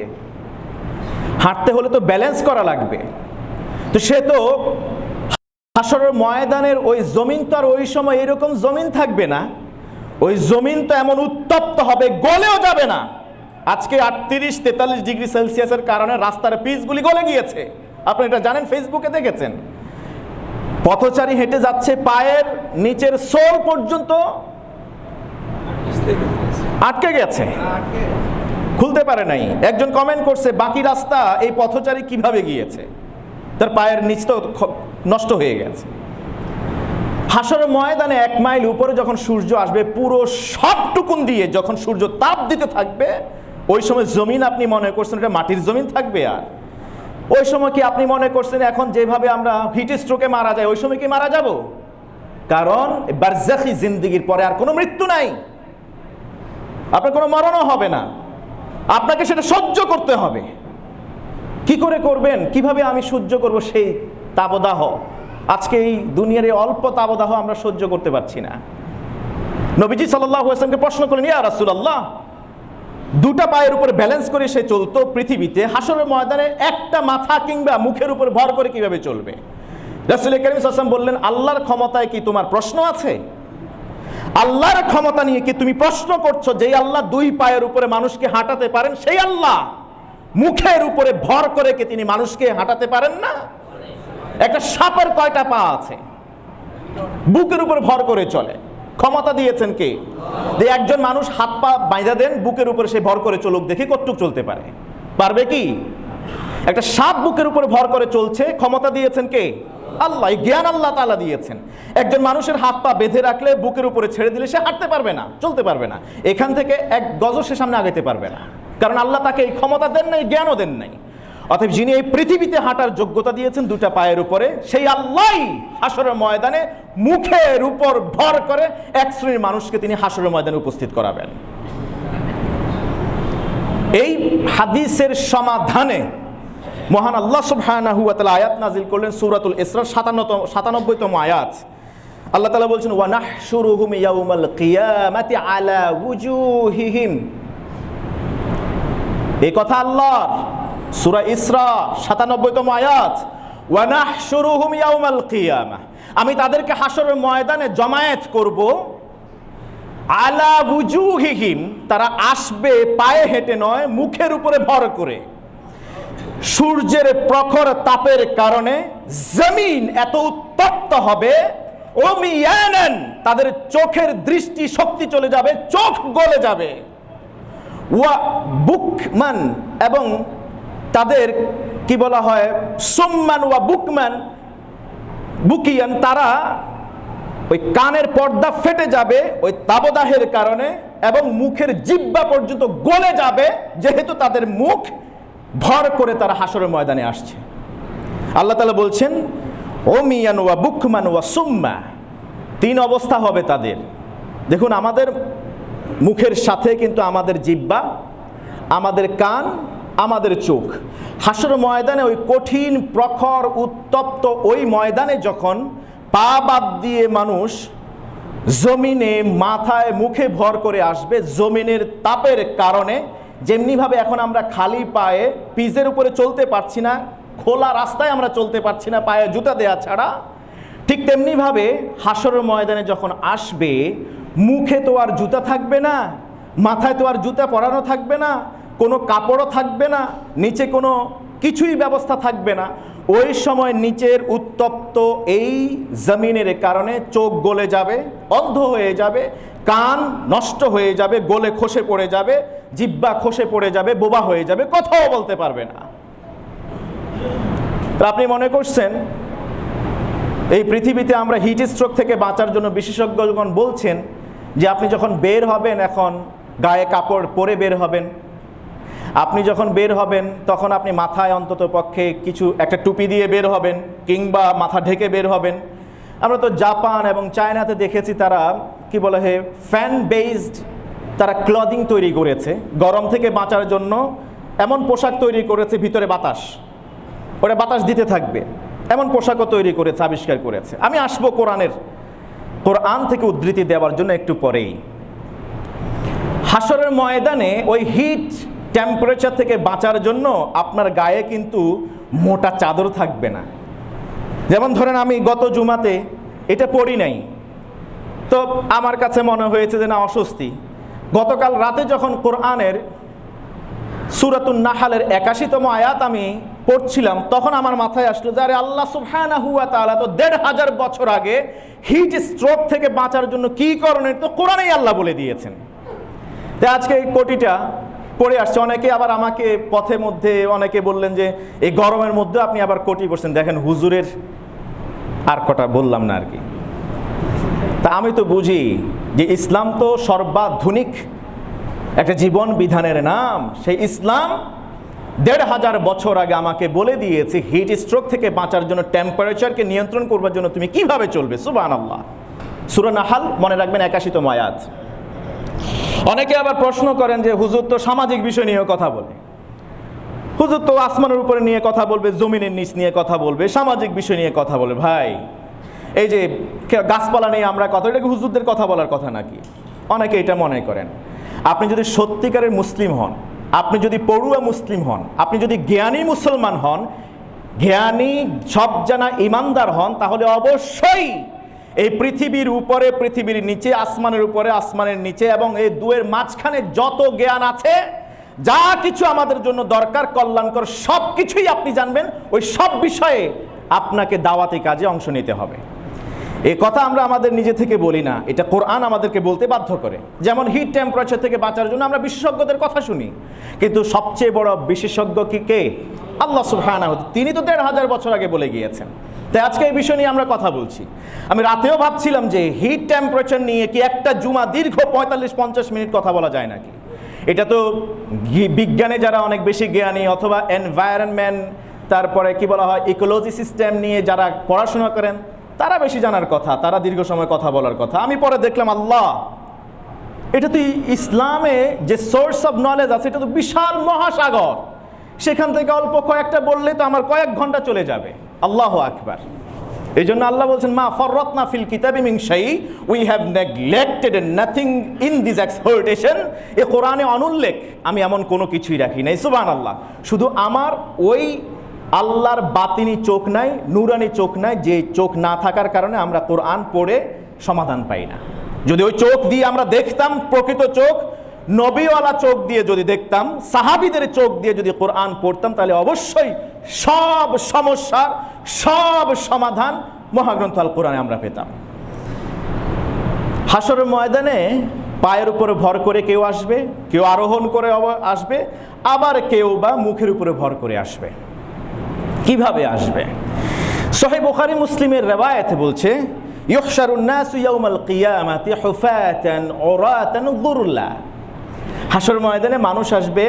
হাঁটতে হলে তো ব্যালেন্স করা লাগবে। তো সে তো হাসরের ময়দানের ওই জমিন তো আর ওই সময় এরকম জমিন থাকবে না, ওই জমিন তো এমন উত্তপ্ত হবে, গলেও যাবে না। আজকে 38-43 ডিগ্রি সেলসিয়াসের কারণে রাস্তার পিচগুলি গলে গিয়েছে, আপনি এটা জানেন, ফেসবুকে দেখেছেন। পথচারী হেঁটে যাচ্ছে, পায়ের নিচের সোল পর্যন্ত আটকে গেছে, খুলতে পারে নাই। একজন কমেন্ট করছে, বাকি রাস্তা এই পথচারী কিভাবে গিয়েছে, তার পায়ের নিচ তো নষ্ট হয়ে গেছে। হাসরের ময়দানে 1 মাইল উপরে যখন সূর্য আসবে, পুরো সবটুকুন দিয়ে যখন সূর্য তাপ দিতে থাকবে, ওই সময় জমিন আপনি মনে করছেন এটা মাটির জমিন থাকবে? আর ওই সময় কি আপনি মনে করছেন এখন যেভাবে আমরা হিট স্ট্রোকে মারা যায়, ওই সময় কি মারা যাব? কারণ বারজাখি জিন্দেগির পরে আর কোনো মৃত্যু নাই, আপনার কোনো মরণও হবে না, আপনাকে সেটা সহ্য করতে হবে। কি করে করবেন? কিভাবে আমি সহ্য করব সেই তাপদাহ? আজকে এই দুনিয়ার এই অল্প তাপদাহ আমরা সহ্য করতে পারছি না। নবীজি সাল্লাল্লাহু আলাইহি ওয়াসাল্লামকে প্রশ্ন করলেন, ইয়া রাসূলুল্লাহ, 2টা পায়ের উপর ব্যালেন্স করে সে চলতো পৃথিবীতে, হাসরের ময়দানে একটা মাথা কিংবা মুখের উপর ভর করে কিভাবে চলবে? রাসূল কারীম সাল্লাল্লাহু আলাইহি ওয়াসাল্লাম বললেন, আল্লাহর ক্ষমতায় কি তোমার প্রশ্ন আছে? আল্লাহর ক্ষমতা নিয়ে কি তুমি প্রশ্ন করছো? যেই আল্লাহ 2 পায়ের উপরে মানুষকে হাঁটাতে পারেন, সেই আল্লাহ মুখের উপরে ভর করে কি তিনি মানুষকে হাঁটাতে পারেন না? একটা সাপের কয়টা পা আছে? বুকের উপর ভর করে চলে। ক্ষমতা দিয়েছেন কে? যে একজন মানুষ হাত পা বাইঁধা দেন, বুকের উপরে সে ভর করে চলুক, দেখি কতটুক চলতে পারে। পারবে কি? একটা সাপ বুকের উপরে ভর করে চলছে, ক্ষমতা দিয়েছেন কে? আল্লাহ। এই জ্ঞান আল্লাহ তাআলা দিয়েছেন। একজন মানুষের হাত পা বেঁধে রাখলে, বুকের উপরে ছেড়ে দিলে সে হাঁটতে পারবে না, চলতে পারবে না, এখান থেকে 1 গজও সে সামনে আগাইতে পারবে না, কারণ আল্লাহ তাকে এই ক্ষমতা দেন নাই, জ্ঞানও দেন নাই। অতএব যিনি এই পৃথিবীতে হাঁটার যোগ্যতা দিয়েছেন 2টা পায়ের উপরে, সেই আল্লাহই হাসরের ময়দানে মুখের উপর ভর করে 1 শ্রেণীর মানুষকে তিনি হাসরের ময়দানে উপস্থিত করাবেন। এই হাদিসের সমাধানে মহান আল্লাহ সুবহানাহু ওয়া তাআলা আয়াত নাযিল করলেন সূরাতুল ইসরার 97তম আয়াত। আল্লাহ তাআলা বলছেন, ওয়া নাহশুরুহুম ইয়াউমাল কিয়ামাতি আলা ওয়ুজুহিহিম। এই কথা আল্লাহর, সূরা ইসরা 97তম আয়াত, ওয়া নাহশুরুহুম ইয়াউমাল কিয়ামাহ, আমি তাদেরকে হাসরের ময়দানে জমায়েত করব, আলা ওয়ুজুহিহিম, তারা আসবে পায়ে হেঁটে নয়, মুখের উপরে ভর করে। সূর্যের প্রখর তাপের কারণে জমিন এত উত্তপ্ত হবে, উমিয়ানান, তাদের চোখের দৃষ্টি শক্তি চলে যাবে, চোখ গলে যাবে। ওয়া বুকমান, এবং তাদের কি বলা হয়, সুম্মান ওয়া বুকমান, বুকিয়ান, তারা ওই কানের পর্দা ফেটে যাবে ওই তাপদাহের কারণে, এবং মুখের জিহ্বা পর্যন্ত গলে যাবে, যেহেতু তাদের মুখ ভর করে তারা হাসরের ময়দানে আসছে। আল্লাহ তাআলা বলছেন, উমিয়ান ওয়া বুকমান ওয়া সুম্মা, 3 অবস্থা হবে তাদের। দেখুন, আমাদের মুখের সাথে কিন্তু আমাদের জিহ্বা, আমাদের কান, আমাদের চোখ। হাসরের ময়দানে ওই কঠিন প্রখর উত্তপ্ত ওই ময়দানে যখন পা বাদ দিয়ে মানুষ জমিনে মাথায় মুখে ভর করে আসবে, জমিনের তাপের কারণে, যেমনিভাবে এখন আমরা খালি পায়ে পিচের উপরে চলতে পারছি না, খোলা রাস্তায় আমরা চলতে পারছি না পায়ে জুতা দেয়া ছাড়া। ঠিক তেমনিভাবে হাসরের ময়দানে যখন আসবে, মুখে তো আর জুতা থাকবে না, মাথায় তো আর জুতা পরানো থাকবে না, কোনো কাপড়ও থাকবে না, নিচে কোনো কিছুই ব্যবস্থা থাকবে না। ওই সময় নিচের উত্তপ্ত এই জমিনের কারণে চোখ গলে যাবে, অন্ধ হয়ে যাবে, কান নষ্ট হয়ে যাবে, গলে খসে পড়ে যাবে, জিহ্বা খসে পড়ে যাবে, বোবা হয়ে যাবে, কথাও বলতে পারবে না। আপনি মনে করছেন এই পৃথিবীতে আমরা হিট স্ট্রোক থেকে বাঁচার জন্য বিশেষজ্ঞগণ বলছেন যে আপনি যখন বের হবেন, এখন গায়ে কাপড় পরে বের হবেন। আপনি যখন বের হবেন তখন আপনি মাথায় অন্তত পক্ষে কিছু একটা টুপি দিয়ে বের হবেন, কিংবা মাথা ঢেকে বের হবেন। আমরা তো জাপান এবং চায়নাতে দেখেছি তারা কি বলে ফ্যান বেসড তারা ক্লদিং তৈরি করেছে, গরম থেকে বাঁচার জন্য এমন পোশাক তৈরি করেছে ভিতরে বাতাস, ওটা বাতাস দিতে থাকবে, এমন পোশাকও তৈরি করেছে, আবিষ্কার করেছে। আমি আসবো কোরআন থেকে উদ্ধৃতি দেওয়ার জন্য একটু পরেই। হাসরের ময়দানে ওই হিট টেম্পারেচার থেকে বাঁচার জন্য আপনার গায়ে কিন্তু মোটা চাদর থাকবে না। যেমন ধরেন আমি গত জুমাতে এটা পড়ি নাই, তো আমার কাছে মনে হয়েছে যে না অস্বস্তি। গতকাল রাতে যখন কোরআনের সূরাতুন নাহলের ৮১তম আয়াত আমি পড়ছিলাম, তখন আমার মাথায় আসলো যে আরে আল্লাহ সুবহানাহু ওয়া তাআলা তো ১৫০০ বছর আগে হিট স্ট্রোক থেকে বাঁচার জন্য কি করণীয় তো কোরআনেই আল্লাহ বলে দিয়েছেন। তাই আজকে এই কোটিটা পড়ে আসছে। অনেকে আবার আমাকে পথে মধ্যে অনেকে বললেন যে এই গরমের মধ্যে আপনি আবার কোটি পড়ছেন, দেখেন হুজুরের আর কটা বললাম না আর কি। তা আমি তো বুঝি যে ইসলাম তো সর্বাধুনিক একটা জীবন বিধানের নাম। সেই ইসলাম ১৫০০ বছর আগে আমাকে বলে দিয়েছে হিট স্ট্রোক থেকে বাঁচার জন্য, টেম্পারেচারকে নিয়ন্ত্রণ করবার জন্য তুমি কিভাবে চলবে। সুবহানাল্লাহ। সূরা নাহল মনে রাখবেন ৮১তম আয়াত। অনেকে আবার প্রশ্ন করেন যে হুজুর তো সামাজিক বিষয় নিয়ে কথা বলে, হুজুর তো আসমানের উপরে নিয়ে কথা বলবে, জমিনের নিচ নিয়ে কথা বলবে, সামাজিক বিষয় নিয়ে কথা বলবে। ভাই, এই যে গাছপালা নিয়ে আমরা কথা, এটা কি হুজুরদের কথা বলার কথা নাকি? অনেকে এটা মনে করেন। আপনি যদি সত্যিকারের মুসলিম হন, আপনি যদি পড়ুয়া মুসলিম হন, আপনি যদি জ্ঞানী মুসলমান হন, জ্ঞানী সব জানা ইমানদার হন, তাহলে অবশ্যই এই পৃথিবীর উপরে, পৃথিবীর নিচে, আসমানের উপরে, আসমানের নিচে এবং এই দুয়ের মাঝখানে যত জ্ঞান আছে, যা কিছু আমাদের জন্য দরকার কল্যাণকর, সব কিছুই আপনি জানবেন। ওই সব বিষয়ে আপনাকে দাওয়াতি কাজে অংশ নিতে হবে। এই কথা আমরা আমাদের নিজে থেকে বলি না, এটা কোরআন আমাদেরকে বলতে বাধ্য করে। যেমন হিট টেম্পারেচার থেকে বাঁচার জন্য আমরা বিশেষজ্ঞদের কথা শুনি, কিন্তু সবচেয়ে বড় বিশেষজ্ঞ কি কে? আল্লাহ সুবহানাহু ওয়া তাআলা। তিনি তো ১৫০০ বছর আগে বলে গিয়েছেন। তাই আজকে এই বিষয় নিয়ে আমরা কথা বলছি। আমি রাতেও ভাবছিলাম যে হিট টেম্পারেচার নিয়ে কি একটা জুমা দীর্ঘ ৪৫-৫০ মিনিট কথা বলা যায় নাকি। এটা তো বিজ্ঞানে যারা অনেক বেশি জ্ঞানী, অথবা এনভায়রনমেন্ট, তারপরে কি বলা হয় ইকোলজি সিস্টেম নিয়ে যারা পড়াশোনা করেন, তারা বেশি জানার কথা, তারা দীর্ঘ সময় কথা বলার কথা। আমি পরে দেখলাম আল্লাহ, এটা তো ইসলামে যে সোর্স অফ নলেজ আছে, এটা তো বিশাল মহাসাগর। সেখান থেকে অল্প কয়েকটা বললে তো আমার কয়েক ঘন্টা চলে যাবে। আল্লাহু আকবার। এই জন্য আল্লাহ বলছেন মা ফাররাতনা ফিল কিতাবি মিন শাই, we have neglected nothing in this exhortation. এ কোরআনে অনুল্লেখ আমি এমন কোনো কিছুই রাখি নাই। সুবহানাল্লাহ। শুধু আমার ওই আল্লাহর বাতিনি চোখ নাই, নুরানি চোখ নাই, যে চোখ না থাকার কারণে আমরা কোরআন পড়ে সমাধান পাই না। যদি ওই চোখ দিয়ে আমরা দেখতাম, প্রকৃত চোখ, নবীওয়ালা চোখ দিয়ে যদি দেখতাম, সাহাবীদের চোখ দিয়ে যদি কোরআন পড়তাম, তাহলে অবশ্যই সব সমস্যার সব সমাধান মহাগ্রন্থ আল কোরআনে আমরা পেতাম। হাসরের ময়দানে পায়ের উপরে ভর করে কেউ আসবে, কেউ আরোহণ করে আসবে, আবার কেউ বা মুখের উপরে ভর করে আসবে। কিভাবে আসবে? সহিহ বুখারী মুসলিমের রিওয়ায়াতে বলছে ইউহশারুন নাসু ইয়াউমাল কিয়ামাতি হুফাতান উরাতান গুরলা। হাসর ময়দানে মানুষ আসবে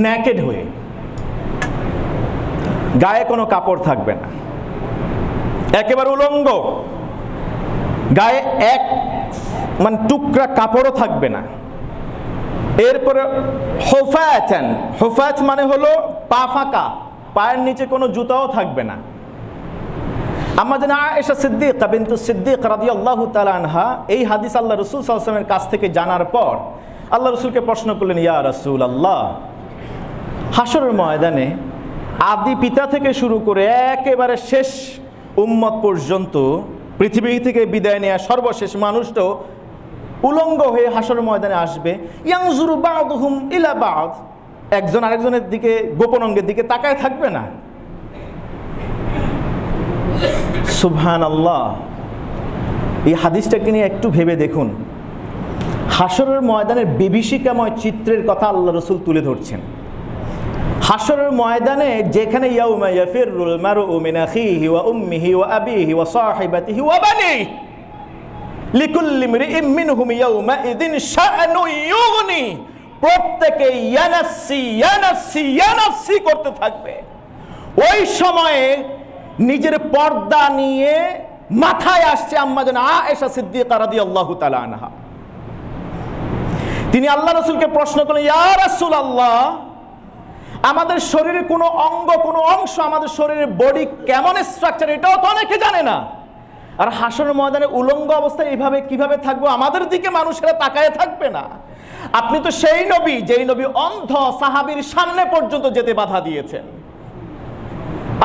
নেকেড হয়ে, গায়ে কোনো কাপড় থাকবে না, একেবারে উলঙ্গ, গায়ে এক মানে টুকরা কাপড়ও থাকবে না। এরপরে হুফাতান, হুফাত মানে হলো পা ফাঁকা, পায়ের নিচে কোনো জুতাও থাকবে না। আম্মা জানা আয়েশা সিদ্দিকা বিনতু সিদ্দিক রাদিয়াল্লাহু তাআলা আনহা এই হাদিস আল্লাহ রাসূল সাল্লাল্লাহু আলাইহি ওয়াসাল্লামের কাছ থেকে জানার পর আল্লাহ রাসূলকে প্রশ্ন করলেন, ইয়া রাসূলুল্লাহ, হাসরের ময়দানে আদি পিতা থেকে শুরু করে একেবারে শেষ উম্মত পর্যন্ত, পৃথিবী থেকে বিদায় নেওয়া সর্বশেষ মানুষটাও উলঙ্গ হয়ে হাসর ময়দানে আসবে। ইয়ানজুরু বা'দুহুম ইলা বা'দ, একজন আরেকজনের দিকে, গোপন অঙ্গের দিকে তাকায় থাকবে না। সুবহানাল্লাহ। এই হাদিসটাকে নিয়ে একটু ভেবে দেখুন। হাসরের ময়দানের বিভীষিকাময় চিত্রের কথা আল্লাহ রাসূল তুলে ধরছেন। হাসরের ময়দানে যেখানে ইয়াউমা ইয়াফিরুল মারউ মিন আখিহি ওয়া উম্মিহি ওয়া আবিহি ওয়া সাহিবাতিহি ওয়া বানিহি লিকুল্লি ইমরিইম মিনহুম ইয়াউমা ইযিন শাআনু ইউগনি, প্রত্যেকে ইয়া নাফসি ইয়া নাফসি ইয়া নাফসি করতে থাকবে। ওই সময়ে নিজের পর্দা নিয়ে মাথায় আসছে আম্মা জান আয়েশা সিদ্দিকা রাদিয়াল্লাহু তাআলা আনহা। তিনি আল্লাহ রাসূলকে প্রশ্ন করলেন, ইয়া রাসূলুল্লাহ, আমাদের শরীরের কোনো অঙ্গ, কোনো অংশ, আমাদের শরীরের বডি কেমন স্ট্রাকচার, এটাও তো অনেকে জানে না। আর হাসরের ময়দানে উলঙ্গ অবস্থায় এইভাবে কিভাবে থাকবো, আমাদের দিকে মানুষেরা তাকায় থাকবে না। আপনি তো সেই নবী, যেই নবী অন্ধ সাহাবীর সামনে পর্যন্ত যেতে বাধা দিয়েছেন।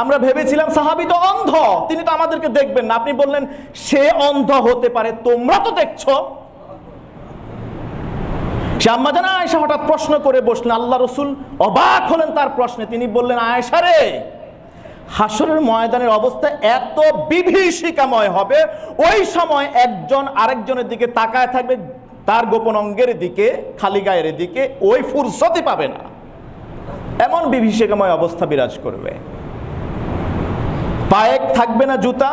আমরা ভেবেছিলাম সাহাবী তো অন্ধ, তিনি তো আমাদেরকে দেখবেন না। আপনি বললেন সে অন্ধ হতে পারে, তোমরা তো দেখছো। সে আম্মা জান আয়েশা হঠাৎ প্রশ্ন করে বসলেন। আল্লাহ রাসূল অবাক হলেন তার প্রশ্নে। তিনি বললেন, আয়েশা রে, হাসরের ময়দানের অবস্থা এত বিভীষিকাময় হবে, ওই সময় একজন আরেকজনের দিকে তাকায় থাকবে, তার গোপন অঙ্গের দিকে, খালি গায়ের দিকে, ওই ফুরসতই পাবে না। এমন বিভীষিকাময় অবস্থা বিরাজ করবে। পায়ে থাকবে না জুতা,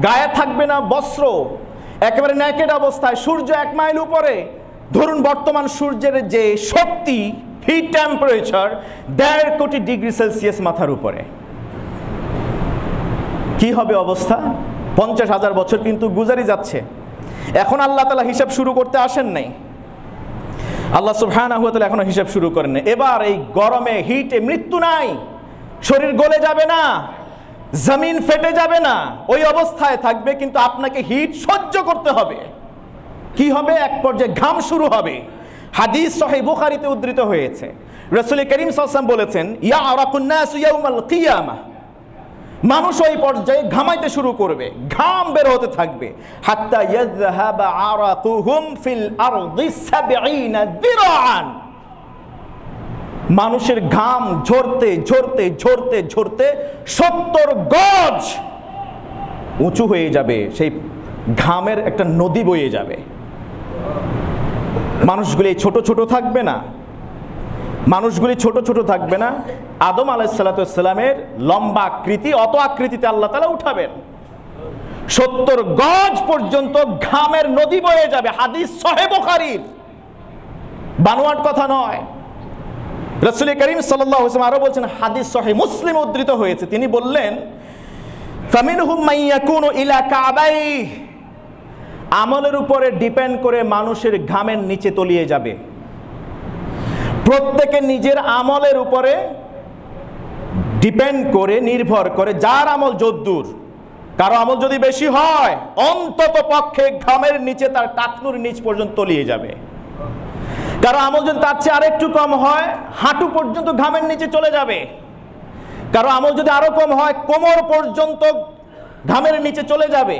গায়ে থাকবে না বস্ত্র, একেবারে নেকেড অবস্থায়, সূর্য 1 মাইল উপরে। ধরুন বর্তমান সূর্যের যে শক্তি, হিট টেম্পারেচার 1.5 কোটি ডিগ্রি সেলসিয়াস মাথার উপরে। কি হবে অবস্থা? 50,000 বছর কিন্তু গুজারি যাচ্ছে। এখন আল্লাহ তাআলা হিসাব শুরু করতে আসেন নাই। আল্লাহ সুবহানাহু ওয়া তাআলা এখনো হিসাব শুরু করেন নাই। এবার এই গরমে, হিটে মৃত্যু নাই, শরীর গলে যাবে না, জমিন ফেটে যাবে না, ওই অবস্থায় থাকবে। কিন্তু আপনাকে হিট সহ্য করতে হবে। কি হবে? এক পর্যায়ে ঘাম শুরু হবে। হাদিস সহিহ বুখারীতে উদ্ধৃত হয়েছে। রাসূল করিম সাল্লাল্লাহু আলাইহি ওয়াসাল্লাম বলেছেন, ইয়ারাকুন নাসু ইয়াউমাল কিয়ামাহ, মানুষ ওই পর্যায়ে ঘামাইতে শুরু করবে, ঘাম বের হতে থাকবে। হাত্তা ইয়াযহাবা আরাকুহুম ফিল আরদি 70 দিরাআন, মানুষের ঘাম ঝরতে ঝরতে ঝরতে ঝরতে 70 গজ উঁচু হয়ে যাবে। সেই ঘামের একটা নদী বয়ে যাবে। মানুষগুলি ছোট ছোট থাকবে না, মানুষগুলি ছোট ছোট থাকবে না। আদম আলাইহিস সালাতু ওয়াস সালামের লম্বা আকৃতি, অত আকৃতিতে আল্লাহ তাআলা উঠাবেন। 70 গজ পর্যন্ত ঘামের নদী বয়ে যাবে। হাদিস সহিহ বুখারীর, বানোয়াট কথা নয়। রাসূল করিম সাল্লাল্লাহু আলাইহি ওয়াসাল্লাম আরো বলছেন, হাদিস সহিহ মুসলিম উদ্ধৃত হয়েছে। তিনি বললেন, ফামিনহুম মাইয়াকুনু ইলা কাবাইহি, আমলের উপরে ডিপেন্ড করে মানুষের ঘামের নিচে তলিয়ে যাবে। প্রত্যেকে নিজের আমলের উপরে ডিপেন্ড করে, নির্ভর করে, যার আমল যদ্দূর, কারো আমল যদি বেশি হয় অন্তত পক্ষে ঘামের নিচে, তার টাকনুর নিচ পর্যন্ত তলিয়ে যাবে। কারো আমল যদি তার চেয়ে আরেকটু কম হয়, হাঁটু পর্যন্ত ঘামের নিচে চলে যাবে। কারো আমল যদি আরো কম হয়, কোমর পর্যন্ত ঘামের নিচে চলে যাবে।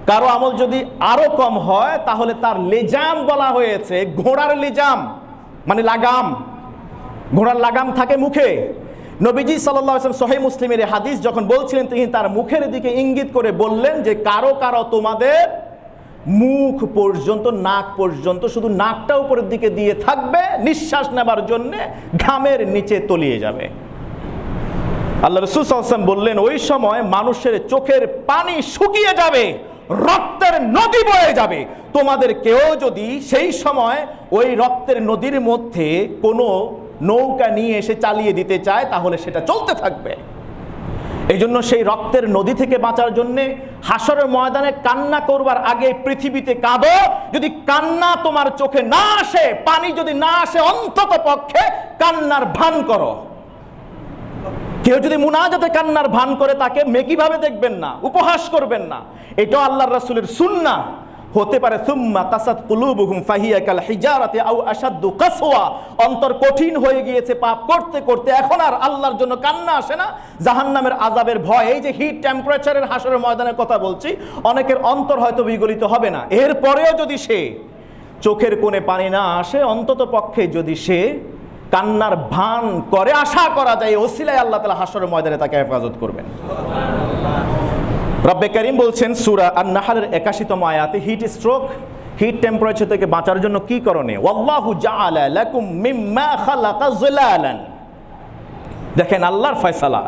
কারো আমল যদি আরো কম হয়, তাহলে তার লেজাম বলা হয়েছে, ঘোড়ার লেজাম মানে লাগাম, ঘোড়ার লাগাম থাকে মুখে। নবীজি সাল্লাল্লাহু আলাইহি ওয়াসাল্লাম সহিহ মুসলিমের হাদিস যখন বলছিলেন, তিনি তার মুখের দিকে ইঙ্গিত করে বললেন যে কারো কারো তোমাদের মুখ পর্যন্ত, নাক পর্যন্ত, শুধু নাকটা উপরের দিকে দিয়ে থাকবে, নিঃশ্বাস নেবার জন্য ঘামের নিচে তলিয়ে যাবে। আল্লাহ রাসূল সাল্লাল্লাহু আলাইহি ওয়াসাল্লাম বললেন, ওই সময় মানুষের চোখের পানি শুকিয়ে যাবে, রক্তের নদী বয়ে যাবে। তোমাদের কেউ যদি সেই সময় ওই রক্তের নদীর মধ্যে কোনো নৌকা নিয়ে এসে চালিয়ে দিতে চায়, তাহলে সেটা চলতে থাকবে। এই জন্য সেই রক্তের নদী থেকে বাঁচার জন্য হাসরের ময়দানে কান্না করবার আগে পৃথিবীতে কাঁদো। যদি কান্না তোমার চোখে না আসে, পানি যদি না আসে, অন্তত পক্ষে কান্নার ভান করো। কেউ যদি মুনাজাতে কান্নার ভান করে, তাকে মেকি ভাবে দেখবেন না, উপহাস করবেন না। এটাও আল্লাহর রাসূলের সুন্নাহ। হতে পারে সুম্মা কাসাত কুলুবুহুম ফাহিয়া কাল হিজারাতি আও আশাদ্দু কাসওয়া, অন্তর কঠিন হয়ে গিয়েছে পাপ করতে করতে, এখন আর আল্লাহর জন্য কান্না আসে না, জাহান্নামের আযাবের ভয়। এই যে হিট টেম্পারেচারের হাসরের ময়দানের কথা বলছি, অনেকের অন্তর হয়তো বিগলিত হবে না, এরপরেও যদি সে চোখের কোণে পানি না আসে, অন্তত পক্ষে যদি সে কান্নার ভান করে, আশা করা যায় ওসিলায় আল্লাহ তাআলা হাসরের ময়দানে তাকে হেফাজত করবেন। রব্বে কারীম বলছেন সূরা আন-নাহলের ৮১তম আয়াতে, হিট স্ট্রোক, হিট টেম্পারেচার থেকে বাঁচার জন্য কি করণীয়? ওয়াল্লাহু জাআলা লাকুম মিম্মা খালাকা যিলালান। দেখেন আল্লাহর ফয়সালা,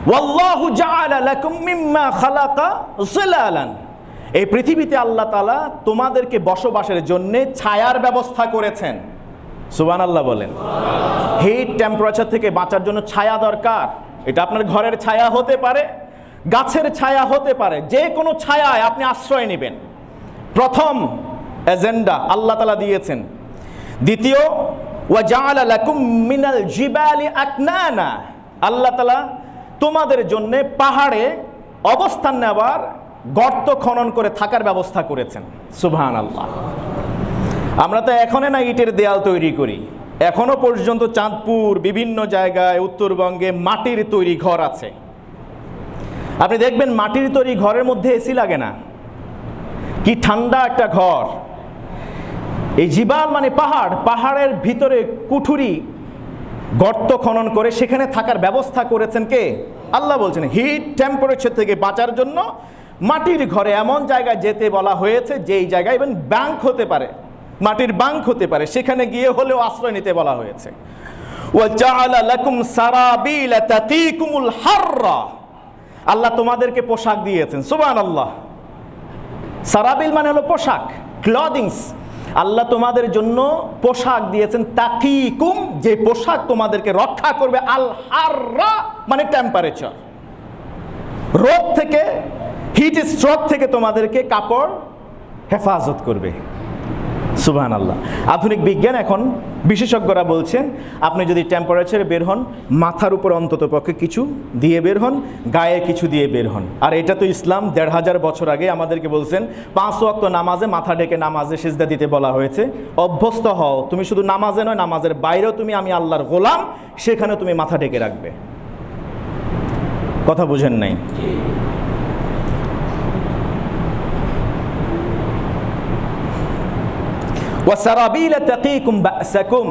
ওয়াল্লাহু জাআলা লাকুম মিম্মা খালাকা যিলালান। এই পৃথিবীতে আল্লাহ তাআলা তোমাদেরকে বসবাসের জন্য ছায়ার ব্যবস্থা করেছেন। সুবহানাল্লাহ বলেন। হিট টেম্পারেচার থেকে বাঁচার জন্য ছায়া দরকার। এটা আপনার ঘরের ছায়া হতে পারে, গাছের ছায়া হতে পারে, যে কোনো ছায়ায় আপনি আশ্রয় নেবেন। প্রথম এজেন্ডা আল্লাহ তাআলা দিয়েছেন। দ্বিতীয়, ওয়া জাআলা লাকুম মিনাল জিবালি আকনানা, আল্লাহ তাআলা তোমাদের জন্য পাহাড়ে অবস্থান নেওয়ার, গর্ত খনন করে থাকার ব্যবস্থা করেছেন। সুবহানাল্লাহ। আমরা তো এখনো না ইটের দেয়াল তৈরি করি, এখনো পর্যন্ত চাঁদপুর বিভিন্ন জায়গায় উত্তরবঙ্গে মাটির তৈরি ঘর আছে। আপনি দেখবেন মাটির তৈরি ঘরের মধ্যে এসি লাগে না, কি ঠান্ডা একটা ঘর। এই জিবাল মানে পাহাড়, পাহাড়ের ভিতরে কুঠুরি গর্ত খনন করে সেখানে থাকার ব্যবস্থা করেছেন কে? আল্লাহ বলছেন হিট টেম্পারেচার থেকে বাঁচার জন্য মাটির ঘরে এমন জায়গায় যেতে বলা হয়েছে, যেই জায়গায় ইভেন ব্যাংক হতে পারে, মাটির ব্যাংক হতে পারে, সেখানে গিয়ে হলেও আশ্রয় নিতে বলা হয়েছে। ওয়া জাআলা লাকুম সারাবিলা তাকিকুমুল হাররা, আল্লাহ তোমাদেরকে পোশাক দিয়েছেন। সুবহানাল্লাহ। সারাবিল মানে হলো পোশাক, ক্লদিংস। আল্লাহ তোমাদের জন্য পোশাক দিয়েছেন, তাকিকুম, যে পোশাক তোমাদেরকে রক্ষা করবে, আল হাররা মানে টেম্পারেচার, রোদ থেকে, হিট স্ট্রোক থেকে তোমাদেরকে কাপড় হেফাজত করবে। সুবহানাল্লাহ। আধুনিক বিজ্ঞান এখন বিশেষজ্ঞরা বলছেন, আপনি যদি টেম্পারেচারে বের হন, মাথার উপর অন্তত পক্ষে কিছু দিয়ে বের হন, গায়ে কিছু দিয়ে বের হন। আর এটা তো ইসলাম ১৫০০ বছর আগে আমাদেরকে বলছেন ৫ ওয়াক্ত নামাজে মাথা ঢেকে নামাজে সিজদা দিতে বলা হয়েছে। অভ্যস্ত হও, তুমি শুধু নামাজে নয়, নামাজের বাইরেও তুমি আমি আল্লাহর গোলাম, সেখানে তুমি মাথা ঢেকে রাখবে। কথা বুঝেন নাই? ওয়াসারাবিলা তাকিকুম বাসাকুম,